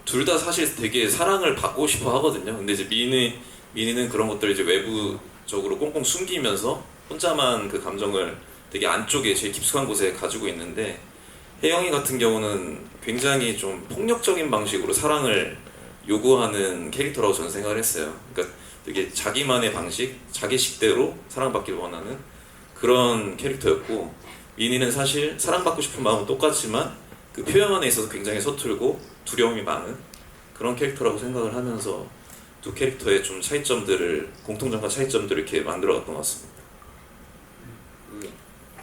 Speaker 5: 둘 다 사실 되게 사랑을 받고 싶어 하거든요. 근데 이제 민이는 그런 것들을 이제 외부적으로 꽁꽁 숨기면서 혼자만 그 감정을 되게 안쪽에 제일 깊숙한 곳에 가지고 있는데, 혜영이 같은 경우는 굉장히 좀 폭력적인 방식으로 사랑을 요구하는 캐릭터라고 저는 생각을 했어요. 그러니까 되게 자기만의 방식, 자기 식대로 사랑받기를 원하는 그런 캐릭터였고, 민이는 사실 사랑받고 싶은 마음은 똑같지만 그 표현에 있어서 굉장히 서툴고 두려움이 많은 그런 캐릭터라고 생각을 하면서 두 캐릭터의 좀 차이점들을, 공통점과 차이점들을 이렇게 만들어갔던 것 같습니다.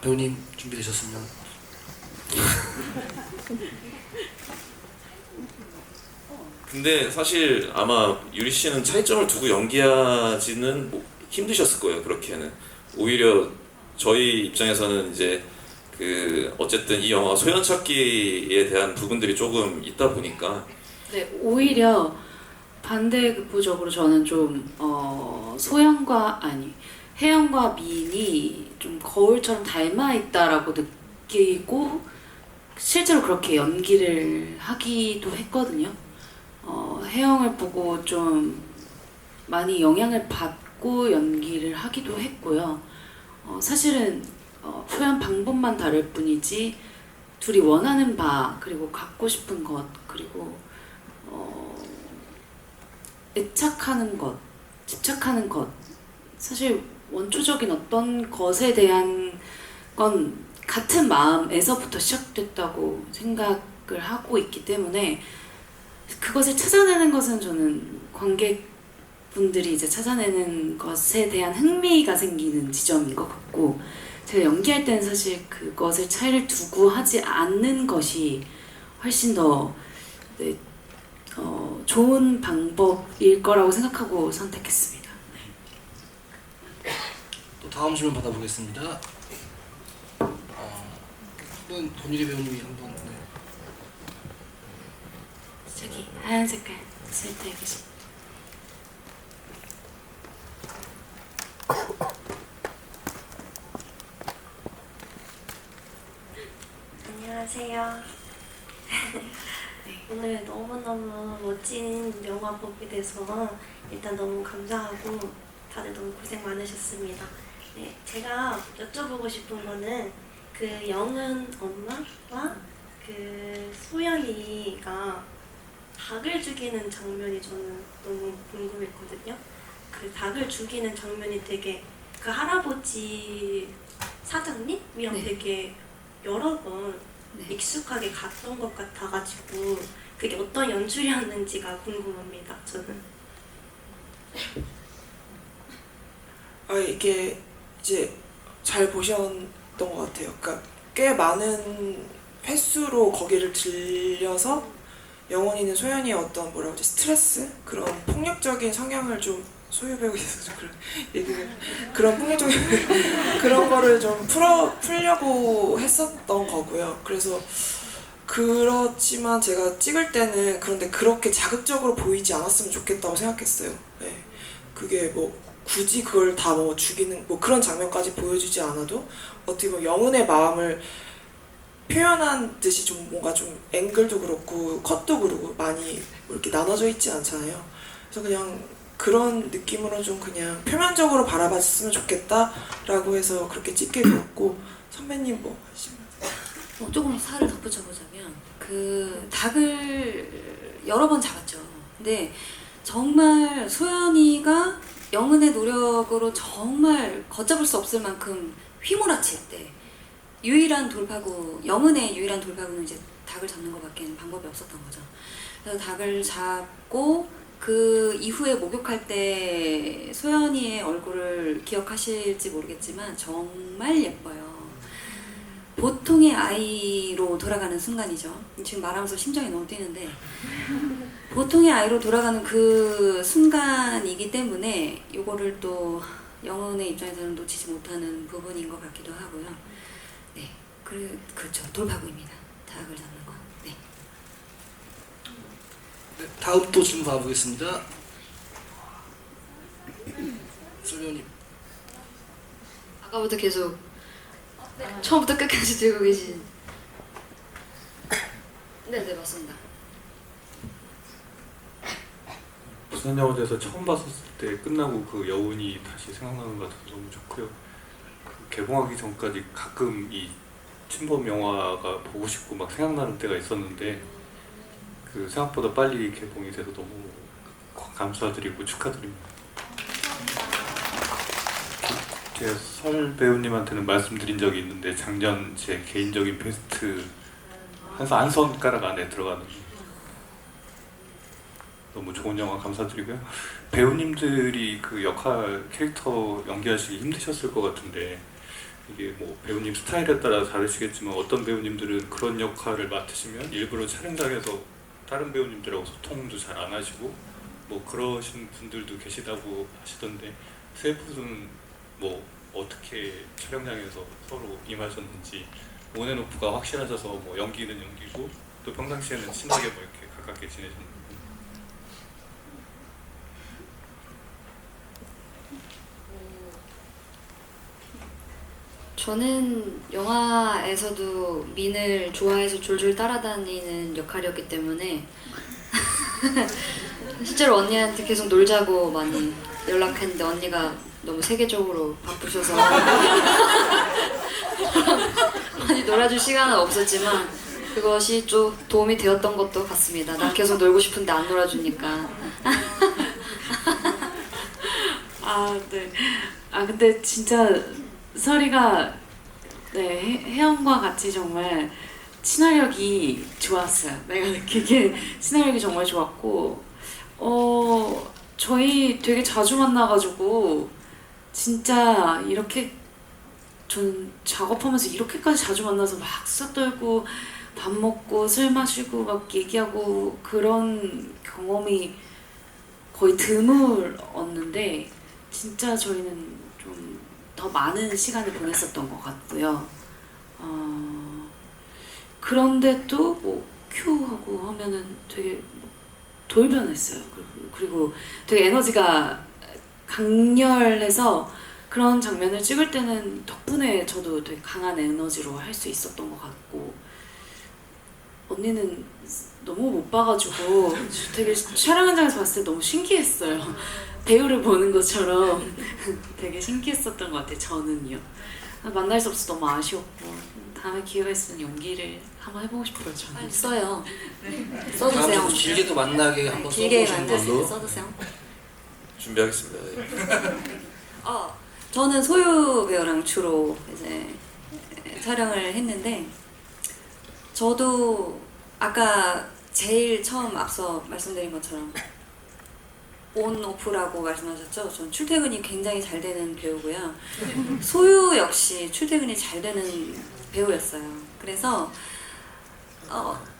Speaker 1: 배우님 준비되셨으면.
Speaker 5: 근데 사실 아마 유리 씨는 차이점을 두고 연기하지는 힘드셨을 거예요. 그렇게는 오히려 저희 입장에서는 이제 그 어쨌든 이 영화가 소연찾기에 대한 부분들이 조금 있다 보니까
Speaker 3: 네, 오히려 반대급부적으로 저는 좀 혜영과 민이 좀 거울처럼 닮아 있다라고 느끼고 실제로 그렇게 연기를 하기도 했거든요. 혜영을 보고 좀 많이 영향을 받고 연기를 하기도 했고요. 사실은 표현 방법만 다를 뿐이지 둘이 원하는 바, 그리고 갖고 싶은 것, 그리고 애착하는 것, 집착하는 것, 사실 원초적인 어떤 것에 대한 건 같은 마음에서부터 시작됐다고 생각을 하고 있기 때문에 그것을 찾아내는 것은 저는 관객분들이 이제 찾아내는 것에 대한 흥미가 생기는 지점인 것 같고, 제가 연기할 때는 사실 그것을 차이를 두고 하지 않는 것이 훨씬 더 좋은 방법일 거라고 생각하고 선택했습니다.
Speaker 1: 또 다음 질문 받아보겠습니다. 이건 권일희 배우님이 한번.
Speaker 3: 저기 하얀 색깔 스웨터에 계신
Speaker 9: 안녕하세요. 오늘 너무너무 멋진 영화 보게 돼서 일단 너무 감사하고 다들 너무 고생 많으셨습니다. 네, 제가 여쭤보고 싶은 거는 그 영은 엄마와 그 소연이가 닭을 죽이는 장면이 저는 너무 궁금했거든요. 그 닭을 죽이는 장면이 되게 그 할아버지 사장님이랑
Speaker 2: 네.
Speaker 9: 되게 여러 번
Speaker 2: 네.
Speaker 9: 익숙하게 갔던 것 같아가지고 그게 어떤 연출이었는지가 궁금합니다. 저는.
Speaker 4: 이게 이제 잘 보셨던 것 같아요. 그러니까 꽤 많은 횟수로 거기를 들려서 영원이는 소연이의 어떤 뭐라고 하지, 스트레스? 그런 폭력적인 성향을 좀, 소유 배우에서 좀 그런 얘기를, 그런 폭력적인 그런 거를 좀 풀려고 했었던 거고요. 그래서 그렇지만 제가 찍을 때는 그런데 그렇게 자극적으로 보이지 않았으면 좋겠다고 생각했어요. 네. 그게 뭐 굳이 그걸 다 뭐 죽이는 뭐 그런 장면까지 보여주지 않아도 어떻게 보면 영은의 마음을 표현한 듯이 좀 뭔가 좀 앵글도 그렇고 컷도 그렇고 많이 뭐 이렇게 나눠져 있지 않잖아요. 그래서 그냥 그런 느낌으로 좀 그냥 표면적으로 바라봤으면 좋겠다라고 해서 그렇게 찍게 되었고, 선배님 뭐 하시면?
Speaker 2: 조금 살을 덧붙여보자면 그 닭을 여러 번 잡았죠. 근데 정말 소연이가 영은의 노력으로 정말 걷잡을 수 없을 만큼 휘몰아칠 때 유일한 돌파구, 영은의 유일한 돌파구는 이제 닭을 잡는 것밖에 방법이 없었던 거죠. 그래서 닭을 잡고 그 이후에 목욕할 때 소연이의 얼굴을 기억하실지 모르겠지만 정말 예뻐요. 보통의 아이로 돌아가는 순간이죠. 지금 말하면서 심장이 너무 뛰는데 보통의 아이로 돌아가는 그 순간이기 때문에 이거를 또 영은의 입장에서는 놓치지 못하는 부분인 것 같기도 하고요. 네, 그렇죠. 돌파구입니다. 닭을 잡는 거. 네.
Speaker 1: 네, 다음 또 질문 가보겠습니다. 솔련님.
Speaker 6: 아까부터 계속 처음부터 끝까지 들고 계신. 네, 맞습니다.
Speaker 10: 부산영화제에서 처음 봤었을 때 끝나고 그 여운이 다시 생각나는 것 같아서 너무 좋고요. 그 개봉하기 전까지 가끔 이 침범 영화가 보고 싶고 막 생각나는 때가 있었는데 그 생각보다 빨리 개봉이 돼서 너무 감사드리고 축하드립니다. 제가 설 배우님한테는 말씀드린 적이 있는데 작년 제 개인적인 베스트 한 손가락 안에 들어가는 너무 좋은 영화 감사드리고요. 배우님들이 그 역할 캐릭터 연기하시기 힘드셨을 것 같은데 이게 뭐 배우님 스타일에 따라 다르시겠지만 어떤 배우님들은 그런 역할을 맡으시면 일부러 촬영장에서 다른 배우님들하고 소통도 잘 안 하시고 뭐 그러신 분들도 계시다고 하시던데 세 분은 뭐 어떻게 촬영장에서 서로 임하셨는지 온앤오프가 확실하셔서 뭐 연기는 연기고 또 평상시에는 친하게 뭐 이렇게 가깝게 지내셨는지.
Speaker 6: 저는 영화에서도 민을 좋아해서 졸졸 따라다니는 역할이었기 때문에 실제로 언니한테 계속 놀자고 많이 연락했는데 언니가 너무 세계적으로 바쁘셔서 많이 놀아줄 시간은 없었지만 그것이 좀 도움이 되었던 것도 같습니다. 난 계속 놀고 싶은데 안 놀아주니까.
Speaker 3: 네. 근데 진짜 설이가 네, 혜영과 같이 정말 친화력이 좋았어요. 내가 느끼기에 친화력이 정말 좋았고 저희 되게 자주 만나가지고 진짜 이렇게 저는 작업하면서 이렇게까지 자주 만나서 막 수다 떨고 밥 먹고 술 마시고 막 얘기하고 그런 경험이 거의 드물었는데 진짜 저희는 좀 더 많은 시간을 보냈었던 것 같고요. 그런데 또 뭐 큐하고 하면은 되게 돌변했어요. 그리고 되게 에너지가 강렬해서 그런 장면을 찍을 때는 덕분에 저도 되게 강한 에너지로 할 수 있었던 것 같고 언니는 너무 못 봐가지고 되게 촬영 현장에서 봤을 때 너무 신기했어요. 배우를 보는 것처럼 되게 신기했었던 것 같아요. 저는요. 만날 수 없어서 너무 아쉬웠고 다음에 기회가 있으면 연기를 한번 해보고 싶어요. 저는.
Speaker 2: 빨리 써요.
Speaker 1: 다음에
Speaker 2: 써주세요.
Speaker 1: 좀 길게도 만나게 한번
Speaker 2: 길게
Speaker 1: 써보시는
Speaker 2: 만들 수 있게
Speaker 1: 걸로.
Speaker 2: 써주세요.
Speaker 5: 준비하겠습니다. 네.
Speaker 2: 저는 소유 배우랑 주로 이제 촬영을 했는데 저도 아까 제일 처음 앞서 말씀드린 것처럼 온 오프라고 말씀하셨죠? 전 출퇴근이 굉장히 잘 되는 배우고요. 소유 역시 출퇴근이 잘 되는 배우였어요. 그래서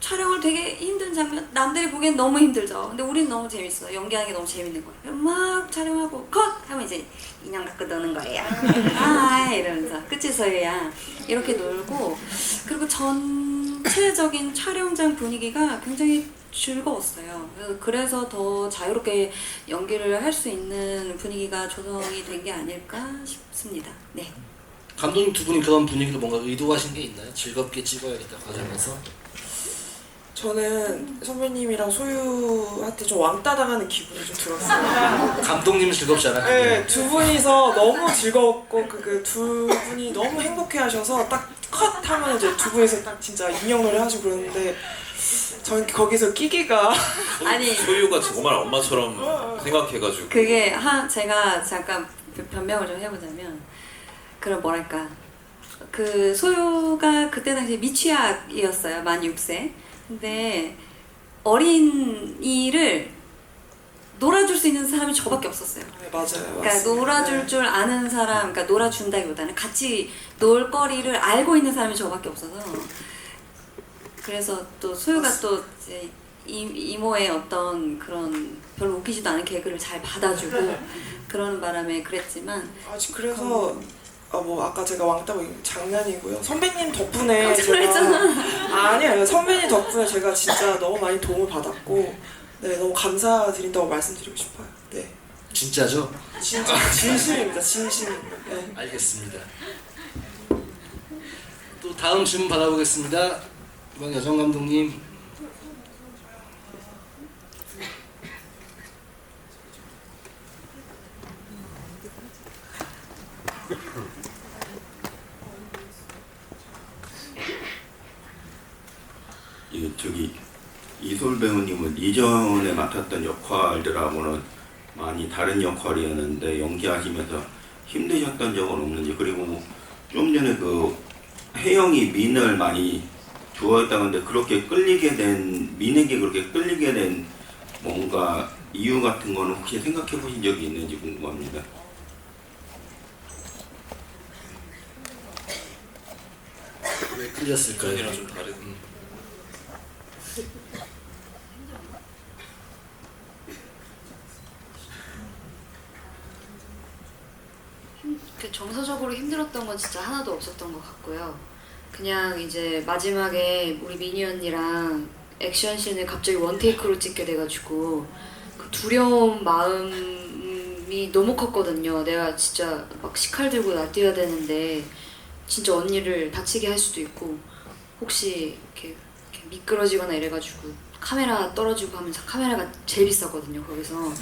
Speaker 2: 촬영을 되게 힘든 장면, 남들이 보기엔 너무 힘들죠. 근데 우린 너무 재밌어. 연기하는 게 너무 재밌는 거예요. 막 촬영하고 컷! 하면 이제 인형 갖고 노는 거예요. 이러면서 끝에서야 이렇게 놀고, 그리고 전체적인 촬영장 분위기가 굉장히 즐거웠어요. 그래서 더 자유롭게 연기를 할 수 있는 분위기가 조성이 된 게 아닐까 싶습니다. 네.
Speaker 1: 감독님 두 분이 그런 분위기를 뭔가 의도하신 게 있나요? 즐겁게 찍어야겠다 과정에서.
Speaker 4: 저는 선배님이랑 소유한테 좀 왕따 당하는 기분이 좀 들었어요.
Speaker 1: 감독님은 즐겁지 않아요?
Speaker 4: 네, 두 분이서 너무 즐겁고 그 두 분이 너무 행복해하셔서 딱 컷 하면 이제 두 분이서 딱 진짜 인형놀이 하시고 그러는데 저는 거기서 끼기가
Speaker 2: 아니.
Speaker 5: 소유가 정말 엄마처럼 생각해가지고
Speaker 2: 그게 제가 잠깐 변명을 좀 해보자면 그런 뭐랄까 그 소유가 그때 당시 미취학이었어요. 만 6세. 근데 어린이를 놀아줄 수 있는 사람이 저밖에 없었어요.
Speaker 4: 네, 맞아요.
Speaker 2: 그러니까
Speaker 4: 맞습니다.
Speaker 2: 놀아줄 줄 아는 사람, 그러니까 놀아준다기보다는 같이 놀 거리를 알고 있는 사람이 저밖에 없어서 그래서 또 소유가 또 이제 이모의 어떤 그런 별로 웃기지도 않은 개그를 잘 받아주고 그러는 바람에 그랬지만
Speaker 4: 아직 그래서 뭐 아까 제가 왕따 장난이고요. 선배님 덕분에
Speaker 2: 깜짝 놀랐잖아.
Speaker 4: 아니에요. 선배님 덕분에 제가 진짜 너무 많이 도움을 받았고 네 너무 감사드린다고 말씀드리고 싶어요. 네
Speaker 1: 진짜죠?
Speaker 4: 진짜 진심입니다. 진심입니다. 네.
Speaker 1: 알겠습니다. 또 다음 질문 받아보겠습니다. 이번 여정 감독님.
Speaker 11: 저기 이솔 배우님은 이전에 맡았던 역할들하고는 많이 다른 역할이었는데 연기하시면서 힘드셨던 적은 없는지, 그리고 좀 전에 그 혜영이 민을 많이 좋아했다는데 그렇게 끌리게 된, 민에게 그렇게 끌리게 된 뭔가 이유 같은 거는 혹시 생각해 보신 적이 있는지 궁금합니다.
Speaker 1: 왜 끌렸을까요?
Speaker 5: 전이랑 좀 다른
Speaker 6: 정서적으로 힘들었던 건 진짜 하나도 없었던 것 같고요. 그냥 이제 마지막에 우리 미니 언니랑 액션씬을 갑자기 원테이크로 찍게 돼가지고 그 두려운 마음이 너무 컸거든요. 내가 진짜 막 식칼 들고 날뛰어야 되는데 진짜 언니를 다치게 할 수도 있고 혹시 이렇게 미끄러지거나 이래가지고 카메라 떨어지고 하면서 카메라가 제일 비쌌거든요 거기서.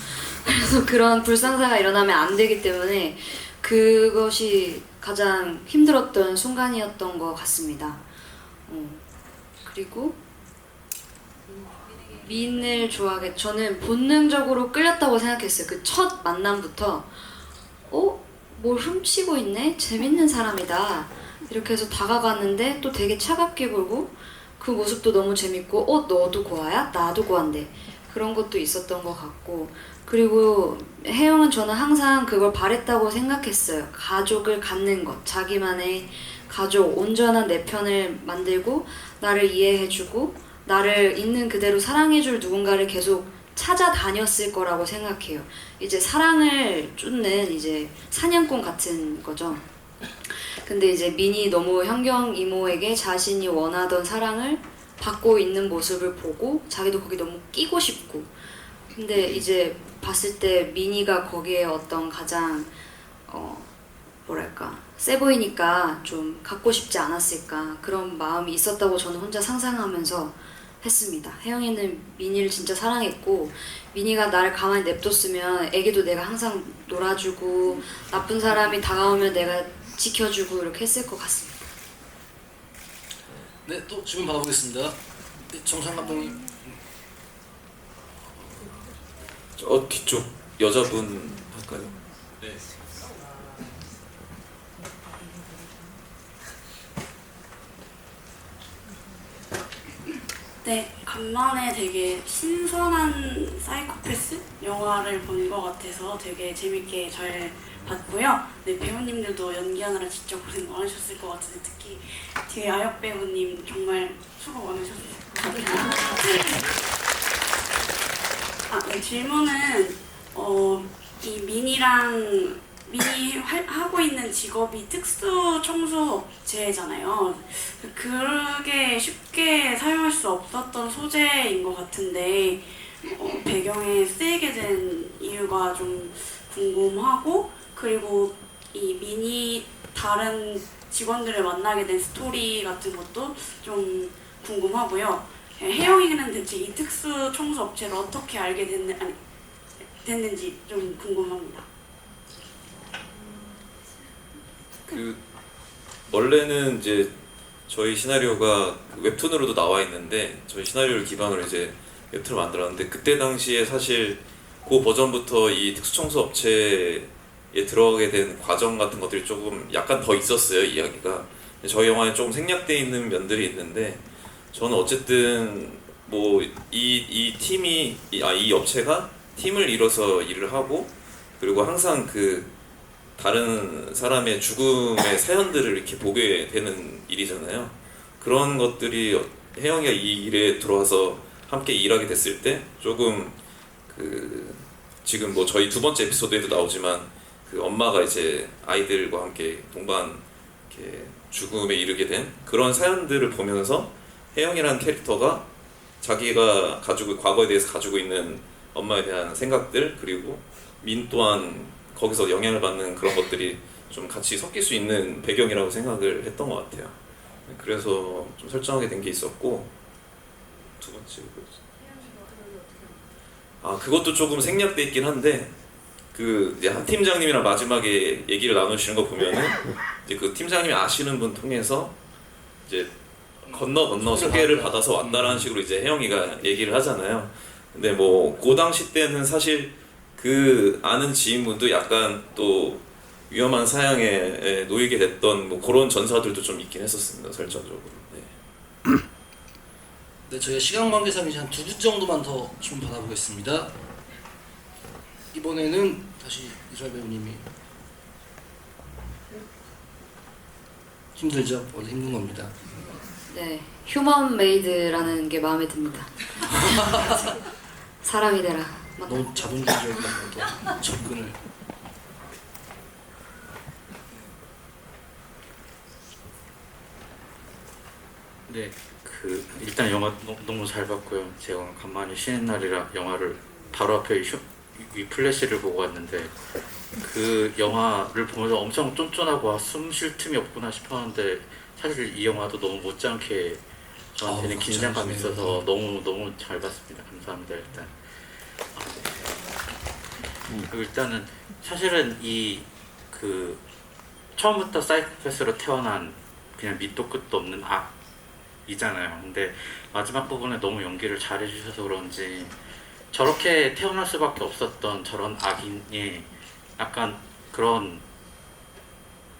Speaker 6: 그래서 그런 불상사가 일어나면 안 되기 때문에 그것이 가장 힘들었던 순간이었던 것 같습니다. 그리고 민을 좋아하게 저는 본능적으로 끌렸다고 생각했어요. 그 첫 만남부터 뭘 훔치고 있네? 재밌는 사람이다. 이렇게 해서 다가갔는데 또 되게 차갑게 굴고 그 모습도 너무 재밌고 너도 고아야? 나도 고아인데 그런 것도 있었던 것 같고, 그리고 혜영은 저는 항상 그걸 바랬다고 생각했어요. 가족을 갖는 것, 자기만의 가족, 온전한 내 편을 만들고 나를 이해해주고 나를 있는 그대로 사랑해줄 누군가를 계속 찾아다녔을 거라고 생각해요. 이제 사랑을 쫓는 이제 사냥꾼 같은 거죠. 근데 이제 민이 너무 현경 이모에게 자신이 원하던 사랑을 받고 있는 모습을 보고 자기도 거기 너무 끼고 싶고, 근데 이제 봤을 때 민이가 거기에 어떤 가장 뭐랄까 세 보이니까 좀 갖고 싶지 않았을까 그런 마음이 있었다고 저는 혼자 상상하면서 했습니다. 혜영이는 민이를 진짜 사랑했고 민이가 나를 가만히 냅뒀으면 애기도 내가 항상 놀아주고 나쁜 사람이 다가오면 내가 지켜주고 이렇게 했을 것 같습니다.
Speaker 1: 네, 또 질문 받아보겠습니다. 네, 정상 감독님.
Speaker 5: 뒤쪽 여자분 할까요? 네.
Speaker 9: 네, 간만에 되게 신선한 사이코패스 영화를 본 것 같아서 되게 재밌게 잘 봤고요. 네, 배우님들도 연기하느라 진짜 고생 많으셨을 것 같은데 특히 뒤에 아역 배우님 정말 수고 많으셨을 것 같아요. 네, 질문은 이 민이 하고 있는 직업이 특수 청소업체잖아요. 그게 쉽게 사용할 수 없었던 소재인 것 같은데 배경에 쓰이게 된 이유가 좀 궁금하고, 그리고 이 미니 다른 직원들을 만나게 된 스토리 같은 것도 좀 궁금하고요. 혜영이는 대체 이 특수 청소 업체를 어떻게 알게 됐는지 좀 궁금합니다.
Speaker 5: 그 원래는 이제 저희 시나리오가 웹툰으로도 나와 있는데 저희 시나리오를 기반으로 이제 웹툰을 만들었는데, 그때 당시에 사실 그 버전부터 이 특수청소 업체에 들어가게 된 과정 같은 것들이 조금 약간 더 있었어요, 이야기가. 저희 영화에 조금 생략되어 있는 면들이 있는데, 저는 어쨌든 뭐 이 팀이 이 업체가 팀을 이뤄서 일을 하고, 그리고 항상 그 다른 사람의 죽음의 사연들을 이렇게 보게 되는 일이잖아요. 그런 것들이 혜영이가 이 일에 들어와서 함께 일하게 됐을 때 조금 그 지금 뭐 저희 두 번째 에피소드에도 나오지만 그 엄마가 이제 아이들과 함께 동반 이렇게 죽음에 이르게 된 그런 사연들을 보면서 혜영이라는 캐릭터가 자기가 가지고 과거에 대해서 가지고 있는 엄마에 대한 생각들, 그리고 민 또한 거기서 영향을 받는 그런 것들이 좀 같이 섞일 수 있는 배경이라고 생각을 했던 것 같아요. 그래서 좀 설정하게 된 게 있었고, 두 번째 그것도 조금 생략돼 있긴 한데, 그 이제 한 팀장님이랑 마지막에 얘기를 나누시는 거 보면은 이제 그 팀장님이 아시는 분 통해서 이제 건너 소개를 받아서 왔다라는 식으로 이제 혜영이가 얘기를 하잖아요. 근데 뭐 그 당시 때는 사실 그 아는 지인분도 약간 또 위험한 사양에 놓이게 됐던 뭐 그런 전사들도 좀 있긴 했었습니다, 설정적으로. 네.
Speaker 1: 네, 저희가 시간 관계상 이제 한 2분 정도만 더 질문 받아보겠습니다. 이번에는 다시 이소라 배우님이. 힘들죠? 원래 힘든 겁니다.
Speaker 6: 네, 휴먼 메이드라는 게 마음에 듭니다. 사람이 되라.
Speaker 1: 너무 자본주의적인 어떤 접근을.
Speaker 12: 네, 일단 영화 너무 잘 봤고요. 제가 오늘 간만에 쉬는 날이라 영화를 바로 앞에 위 플래시를 보고 왔는데, 그 영화를 보면서 엄청 쫀쫀하고 숨 쉴 틈이 없구나 싶었는데, 사실 이 영화도 너무 못지않게 저한테는 긴장감이 있어서 너무 잘 봤습니다. 감사합니다. 일단. 그리고 일단은 사실은 처음부터 사이코패스로 태어난 그냥 밑도 끝도 없는 악이잖아요. 근데 마지막 부분에 너무 연기를 잘해주셔서 그런지 저렇게 태어날 수밖에 없었던 저런 악인이 약간 그런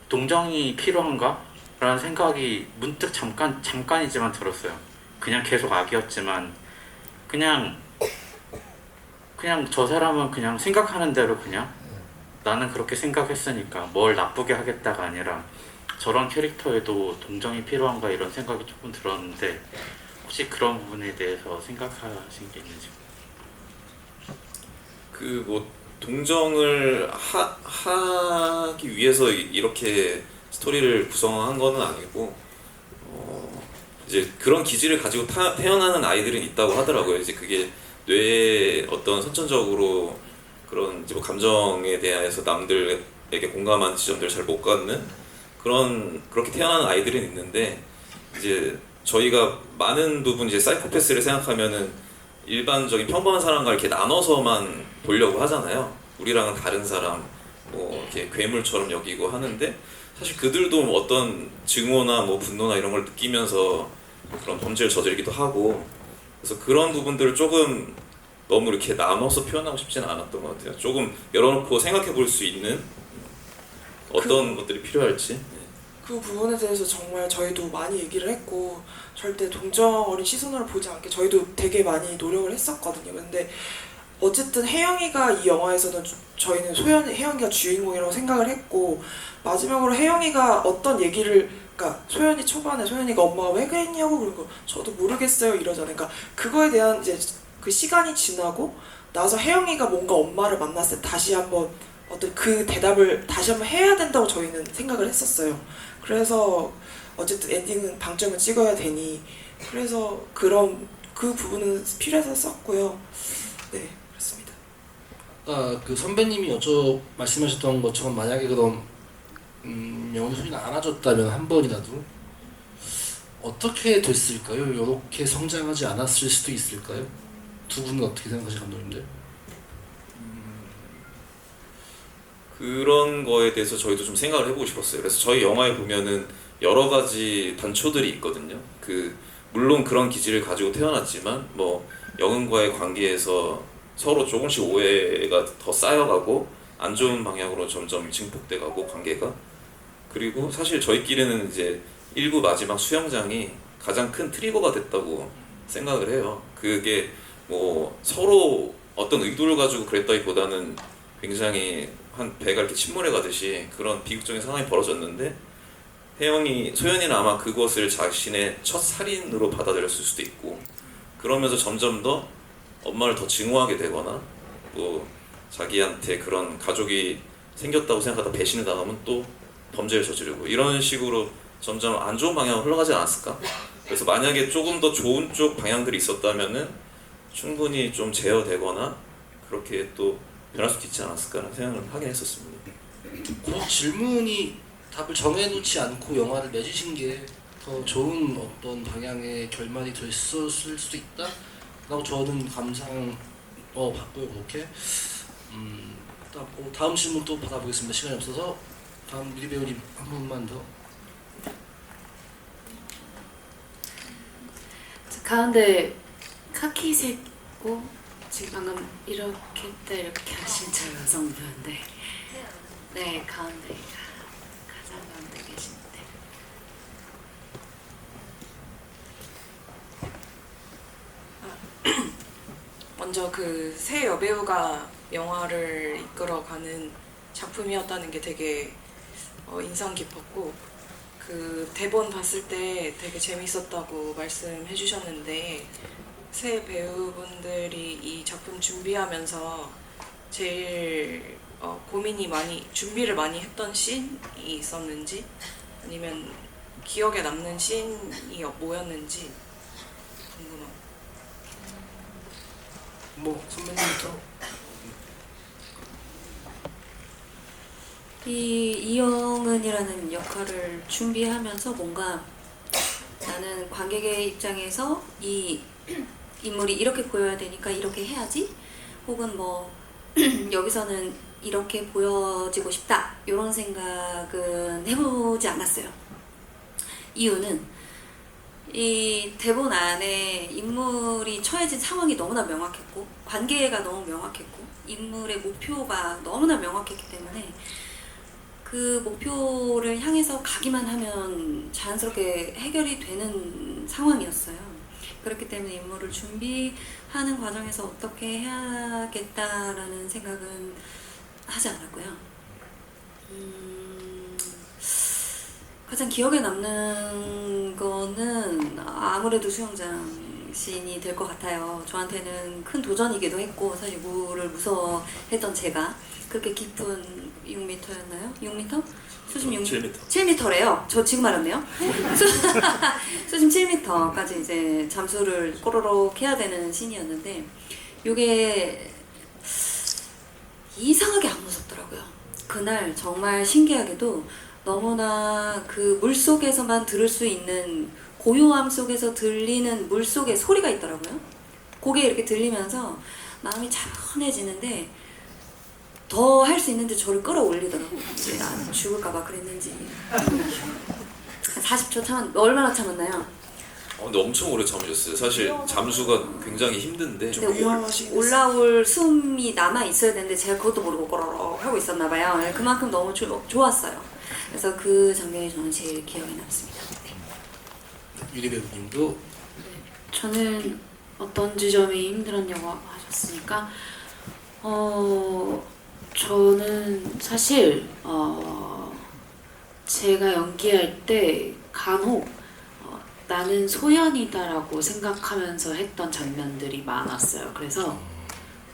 Speaker 12: 동정이 필요한가? 라는 생각이 문득 잠깐이지만 들었어요. 그냥 계속 악이었지만 그냥 저 사람은 그냥 생각하는 대로 그냥 나는 그렇게 생각했으니까 뭘 나쁘게 하겠다가 아니라 저런 캐릭터에도 동정이 필요한가 이런 생각이 조금 들었는데, 혹시 그런 부분에 대해서 생각하신 게 있는지?
Speaker 5: 그 뭐 동정을 하기 위해서 이렇게 스토리를 구성한 거는 아니고, 이제 그런 기질을 가지고 태어나는 아이들은 있다고 하더라고요. 이제 그게 뇌에 어떤 선천적으로 그런 이제 뭐 감정에 대해서 남들에게 공감하는 지점들을 잘 못 갖는 그렇게 태어나는 아이들은 있는데, 이제 저희가 많은 부분 이제 사이코패스를 생각하면은 일반적인 평범한 사람과 이렇게 나눠서만 보려고 하잖아요. 우리랑은 다른 사람, 뭐 이렇게 괴물처럼 여기고 하는데, 사실 그들도 어떤 증오나 뭐 분노나 이런 걸 느끼면서 그런 범죄를 저지르기도 하고, 그래서 그런 부분들을 조금 너무 이렇게 나눠서 표현하고 싶지는 않았던 것 같아요. 조금 열어놓고 생각해 볼 수 있는 어떤 것들이 필요할지.
Speaker 4: 그 부분에 대해서 정말 저희도 많이 얘기를 했고, 절대 동정 어린 시선으로 보지 않게 저희도 되게 많이 노력을 했었거든요. 근데 어쨌든 혜영이가 이 영화에서는 저희는 혜영이가 주인공이라고 생각을 했고, 마지막으로 혜영이가 어떤 얘기를, 그러니까 초반에 소연이가 엄마가 왜 그랬냐고, 그리고 저도 모르겠어요 이러잖아요. 그러니까 그거에 대한 이제 그 시간이 지나고 나서 혜영이가 뭔가 엄마를 만났을 때 다시 한번 어떤 그 대답을 다시 한번 해야 된다고 저희는 생각을 했었어요. 그래서 어쨌든 엔딩은 방점을 찍어야 되니, 그래서 그런 그 부분은 필요해서 썼고요. 네, 그렇습니다.
Speaker 1: 그 선배님이 말씀하셨던 것처럼 만약에 그럼 영훈이 소리가 안 와줬다면 한 번이라도 어떻게 됐을까요? 이렇게 성장하지 않았을 수도 있을까요? 두 분은 어떻게 생각하세요, 감독님들?
Speaker 5: 그런 거에 대해서 저희도 좀 생각을 해보고 싶었어요. 그래서 저희 영화에 보면은 여러 가지 단초들이 있거든요. 물론 그런 기질을 가지고 태어났지만 뭐 영은과의 관계에서 서로 조금씩 오해가 더 쌓여가고 안 좋은 방향으로 점점 증폭돼가고 관계가. 그리고 사실 저희끼리는 이제 1부 마지막 수영장이 가장 큰 트리거가 됐다고 생각을 해요. 그게 뭐 서로 어떤 의도를 가지고 그랬다기보다는 굉장히 한 배가 이렇게 침몰해 가듯이 그런 비극적인 상황이 벌어졌는데 소연이는 아마 그것을 자신의 첫 살인으로 받아들였을 수도 있고, 그러면서 점점 더 엄마를 더 증오하게 되거나 또 자기한테 그런 가족이 생겼다고 생각하다 배신을 당하면 또 범죄를 저지르고 이런 식으로 점점 안 좋은 방향으로 흘러가지 않았을까? 그래서 만약에 조금 더 좋은 쪽 방향들이 있었다면은 충분히 좀 제어되거나 그렇게 또 변할 수도 있지 않았을까라는 생각을 하긴 했었습니다.
Speaker 1: 그 질문이 답을 정해놓지 않고 영화를 맺으신 게 더 좋은 어떤 방향의 결말이 됐었을 수도 있다? 라고 저는 감상 받고요. 그렇게 다음 질문 또 받아보겠습니다. 시간이 없어서 다음 미리 배우님 한 분만 더.
Speaker 3: 가운데 카키색고 지금 방금 이렇게 하신 저 여성분인데, 네, 가운데 가장 가운데 계신데.
Speaker 13: 먼저 그 새 여배우가 영화를 이끌어가는 작품이었다는 게 되게 인상 깊었고, 그 대본 봤을 때 되게 재밌었다고 말씀해 주셨는데, 새 배우분들이 이 작품 준비하면서 제일 준비를 많이 했던 씬이 있었는지, 아니면 기억에 남는 씬이 뭐였는지 궁금합니다.
Speaker 1: 뭐 선배님부터.
Speaker 2: 이영은이라는 역할을 준비하면서 뭔가 나는 관객의 입장에서 이 인물이 이렇게 보여야 되니까 이렇게 해야지, 혹은 뭐 여기서는 이렇게 보여지고 싶다, 이런 생각은 해보지 않았어요. 이유는 이 대본 안에 인물이 처해진 상황이 너무나 명확했고, 관계가 너무 명확했고, 인물의 목표가 너무나 명확했기 때문에 그 목표를 향해서 가기만 하면 자연스럽게 해결이 되는 상황이었어요. 그렇기 때문에 인물을 준비하는 과정에서 어떻게 해야겠다라는 생각은 하지 않았고요. 가장 기억에 남는 거는 아무래도 수영장 씬이 될 것 같아요. 저한테는 큰 도전이기도 했고, 사실 물을 무서워했던 제가 그렇게 깊은 6m였나요? 6m? 수심 7m래요. 저 지금 알았네요. 수심 7m까지 이제 잠수를 꼬르륵 해야 되는 씬이었는데, 이게 이상하게 안 무섭더라고요. 그날 정말 신기하게도 너무나 그 물속에서만 들을 수 있는, 고요함 속에서 들리는 물속의 소리가 있더라고요. 그게 이렇게 들리면서 마음이 차분해지는데 더 할 수 있는데 저를 끌어올리더라고요. 나 죽을까봐 그랬는지. 40초 얼마나 참았나요?
Speaker 5: 근데 엄청 오래 참으셨어요. 사실 잠수가 굉장히 힘든데.
Speaker 2: 올라올 숨이 남아 있어야 되는데 제가 그것도 모르고 꼬르륵 하고 있었나 봐요. 그만큼 너무 좋았어요. 그래서 그 장면이 저는 제일 기억에 남습니다.
Speaker 1: 유리 배우님도.
Speaker 3: 저는 어떤 지점이 힘들었냐고 하셨으니까, 저는 사실 제가 연기할 때 간혹 나는 소연이다라고 생각하면서 했던 장면들이 많았어요. 그래서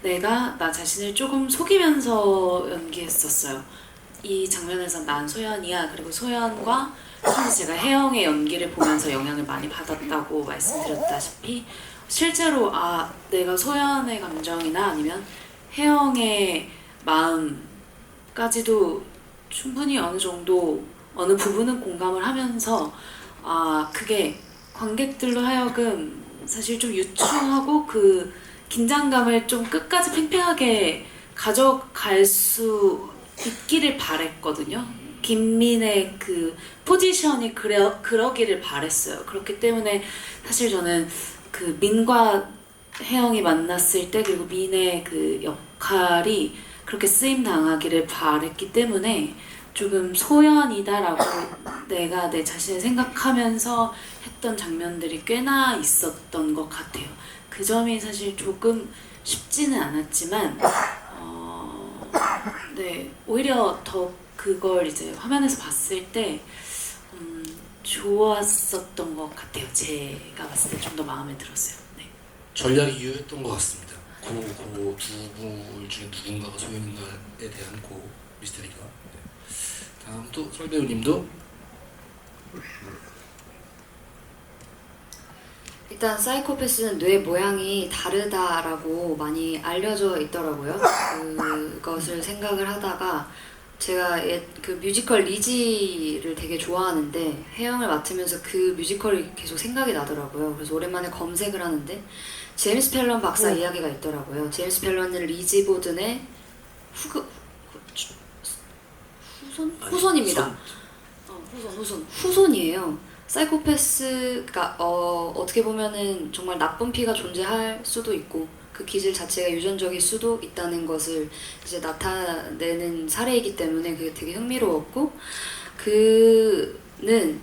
Speaker 3: 내가 나 자신을 조금 속이면서 연기했었어요. 이 장면에서 난 소연이야. 그리고 소연과 사실 제가 혜영의 연기를 보면서 영향을 많이 받았다고 말씀드렸다시피 실제로 내가 소연의 감정이나 아니면 혜영의 마음까지도 충분히 어느 정도 어느 부분은 공감을 하면서 그게 관객들로 하여금 사실 좀 유추하고 그 긴장감을 좀 끝까지 팽팽하게 가져갈 수 있기를 바랬거든요. 김민의 그 포지션이 그러기를 바랬어요. 그렇기 때문에 사실 저는 그 민과 혜영이 만났을 때 그리고 민의 그 역할이 그렇게 쓰임 당하기를 바랬기 때문에 조금 소연이다라고 내가 내 자신을 생각하면서 했던 장면들이 꽤나 있었던 것 같아요. 그 점이 사실 조금 쉽지는 않았지만 네, 오히려 더 그걸 이제 화면에서 봤을 때 좋았었던 것 같아요. 제가 봤을 때 좀 더 마음에 들었어요. 네.
Speaker 1: 전략이 유효했던 것 같습니다. 그 두 분 중에 누군가가 소연인가에 대한 그 미스터리가. 네. 다음 또 설 배우님도.
Speaker 6: 일단 사이코패스는 뇌 모양이 다르다라고 많이 알려져 있더라고요. 그것을 생각을 하다가 제가 그 뮤지컬 리지를 되게 좋아하는데 혜영을 맡으면서 그 뮤지컬이 계속 생각이 나더라고요. 그래서 오랜만에 검색을 하는데 제임스 펠런 박사 이야기가 있더라고요. 제임스 펠런은 리지 보든의 후손입니다. 후손이에요. 사이코패스가 어떻게 보면은 정말 나쁜 피가 존재할 수도 있고 그 기질 자체가 유전적일 수도 있다는 것을 이제 나타내는 사례이기 때문에 그게 되게 흥미로웠고, 그는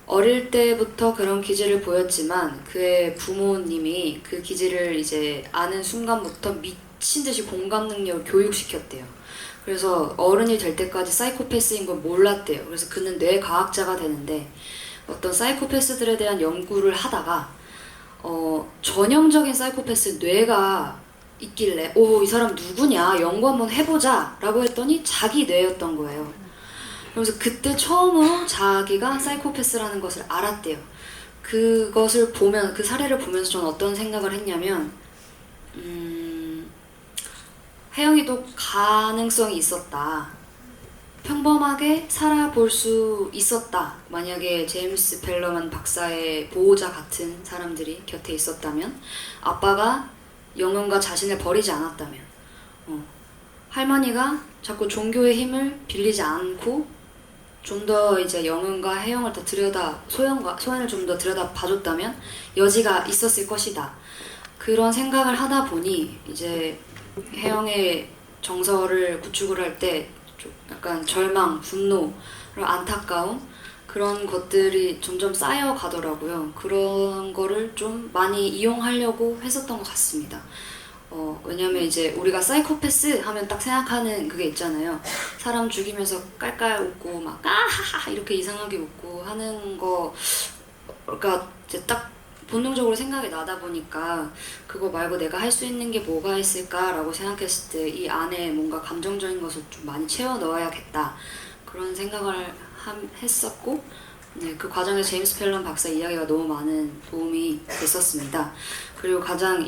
Speaker 6: 어릴 때부터 그런 기질을 보였지만 그의 부모님이 그 기질을 이제 아는 순간부터 미친 듯이 공감 능력을 교육시켰대요. 그래서 어른이 될 때까지 사이코패스인 걸 몰랐대요. 그래서 그는 뇌과학자가 되는데 어떤 사이코패스들에 대한 연구를 하다가 전형적인 사이코패스 뇌가 있길래 이 사람 누구냐 연구 한번 해보자 라고 했더니 자기 뇌였던 거예요. 그래서 그때 처음으로 자기가 사이코패스라는 것을 알았대요. 그것을 보면, 그 사례를 보면서 저는 어떤 생각을 했냐면 혜영이도 가능성이 있었다. 평범하게 살아볼 수 있었다. 만약에 제임스 펠러만 박사의 보호자 같은 사람들이 곁에 있었다면, 아빠가 영혼과 자신을 버리지 않았다면, 할머니가 자꾸 종교의 힘을 빌리지 않고 좀 더 이제 영혼과 혜영을 더 소연을 좀 더 들여다 봐줬다면 여지가 있었을 것이다. 그런 생각을 하다 보니 이제 혜영의 정서를 구축을 할 때 약간 절망, 분노, 안타까움 그런 것들이 점점 쌓여가더라고요. 그런 거를 좀 많이 이용하려고 했었던 것 같습니다. 왜냐면 이제 우리가 사이코패스 하면 딱 생각하는 그게 있잖아요. 사람 죽이면서 깔깔 웃고 막 까하하 이렇게 이상하게 웃고 하는 거, 그러니까 이제 딱 본능적으로 생각이 나다 보니까 그거 말고 내가 할 수 있는 게 뭐가 있을까라고 생각했을 때 이 안에 뭔가 감정적인 것을 좀 많이 채워 넣어야겠다 그런 생각을 했었고, 네, 그 과정에 제임스 펠런 박사 이야기가 너무 많은 도움이 됐었습니다. 그리고 가장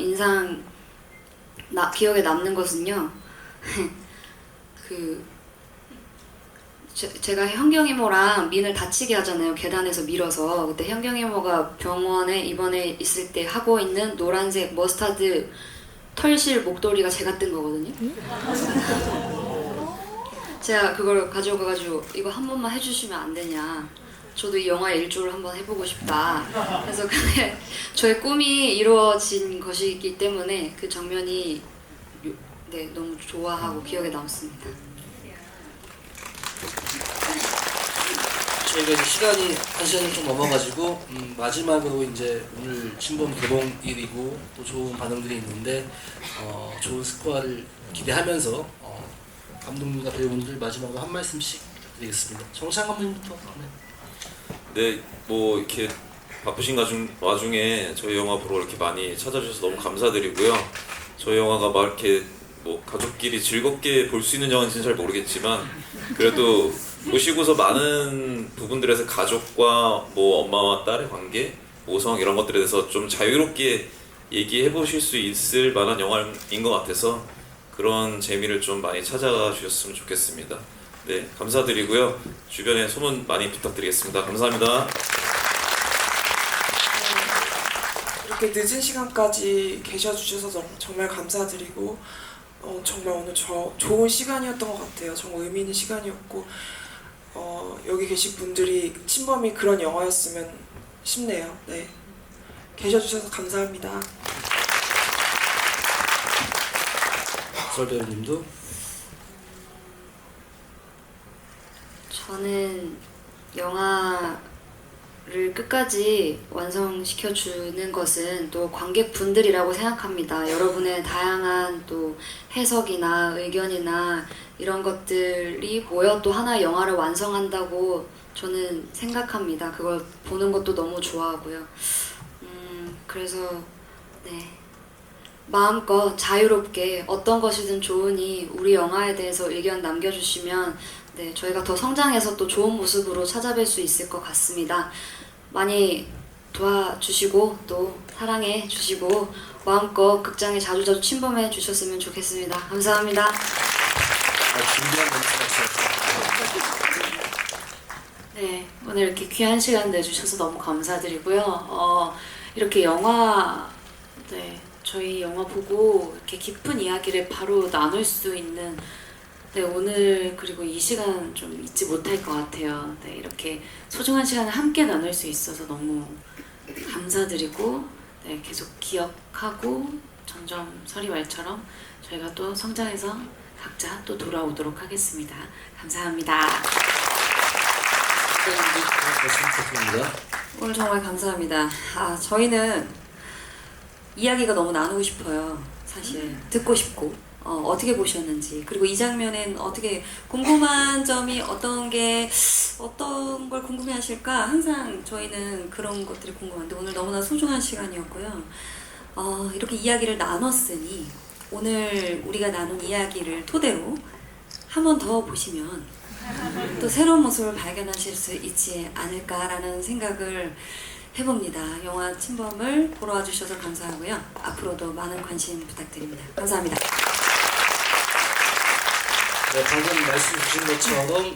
Speaker 6: 기억에 남는 것은요 제가 현경이모랑 민을 다치게 하잖아요. 계단에서 밀어서. 그때 현경이모가 병원에 입원해 있을 때 하고 있는 노란색 머스타드 털실 목도리가 제가 뜬 거거든요. 제가 그걸 가지고 가가지고 이거 한 번만 해주시면 안 되냐. 저도 이 영화의 일조를 한번 해보고 싶다. 그래서 그게 저의 꿈이 이루어진 것이기 때문에 그 장면이 너무 좋아하고 기억에 남습니다.
Speaker 1: 저희가 이제 시간이 1시간이 좀 넘어가지고 마지막으로 이제 오늘 신범 개봉일이고 또 좋은 반응들이 있는데 좋은 스코어를 기대하면서 감독님과 배우분들 마지막으로 한 말씀씩 부탁드리겠습니다. 정찬 감독님부터.
Speaker 5: 네, 뭐 이렇게 바쁘신 와중에 저희 영화 보러 이렇게 많이 찾아주셔서 너무 감사드리고요. 저희 영화가 막 이렇게 뭐 가족끼리 즐겁게 볼 수 있는 영화인지는 잘 모르겠지만 그래도 보시고서 많은 부분들에서 가족과 뭐 엄마와 딸의 관계, 모성 이런 것들에 대해서 좀 자유롭게 얘기해 보실 수 있을 만한 영화인 것 같아서 그런 재미를 좀 많이 찾아가 주셨으면 좋겠습니다. 네, 감사드리고요. 주변에 소문 많이 부탁드리겠습니다. 감사합니다.
Speaker 4: 이렇게 늦은 시간까지 계셔주셔서 정말 감사드리고 정말 오늘 좋은 시간이었던 것 같아요. 정말 의미 있는 시간이었고 여기 계신 분들이 침범이 그런 영화였으면 싶네요. 네, 계셔주셔서 감사합니다.
Speaker 1: 설 배우님도
Speaker 6: 저는 영화를 끝까지 완성시켜주는 것은 또 관객분들이라고 생각합니다. 여러분의 다양한 또 해석이나 의견이나 이런 것들이 모여 또 하나의 영화를 완성한다고 저는 생각합니다. 그걸 보는 것도 너무 좋아하고요. 그래서 네, 마음껏 자유롭게 어떤 것이든 좋으니 우리 영화에 대해서 의견 남겨주시면 네, 저희가 더 성장해서 또 좋은 모습으로 찾아뵐 수 있을 것 같습니다. 많이 도와주시고 또 사랑해 주시고 마음껏 극장에 자주자주 침범해 주셨으면 좋겠습니다. 감사합니다.
Speaker 1: 준비한 멘트가
Speaker 3: 네, 오늘 이렇게 귀한 시간 내주셔서 너무 감사드리고요. 이렇게 영화, 네, 저희 영화 보고 이렇게 깊은 이야기를 바로 나눌 수 있는 네, 오늘 그리고 이 시간 좀 잊지 못할 것 같아요. 네, 이렇게 소중한 시간을 함께 나눌 수 있어서 너무 감사드리고 네, 계속 기억하고 점점 서리 말처럼 저희가 또 성장해서 각자 또 돌아오도록 하겠습니다. 감사합니다.
Speaker 1: 말씀드립니다.
Speaker 2: 오늘 정말 감사합니다. 저희는 이야기가 너무 나누고 싶어요. 사실 듣고 싶고 어떻게 보셨는지 그리고 이 장면엔 어떻게 궁금한 점이 어떤 걸 궁금해하실까 항상 저희는 그런 것들이 궁금한데 오늘 너무나 소중한 시간이었고요. 이렇게 이야기를 나눴으니 오늘 우리가 나눈 이야기를 토대로 한 번 더 보시면 또 새로운 모습을 발견하실 수 있지 않을까라는 생각을 해봅니다. 영화 침범을 보러 와주셔서 감사하고요. 앞으로도 많은 관심 부탁드립니다. 감사합니다.
Speaker 1: 네, 방금 말씀 주신 것처럼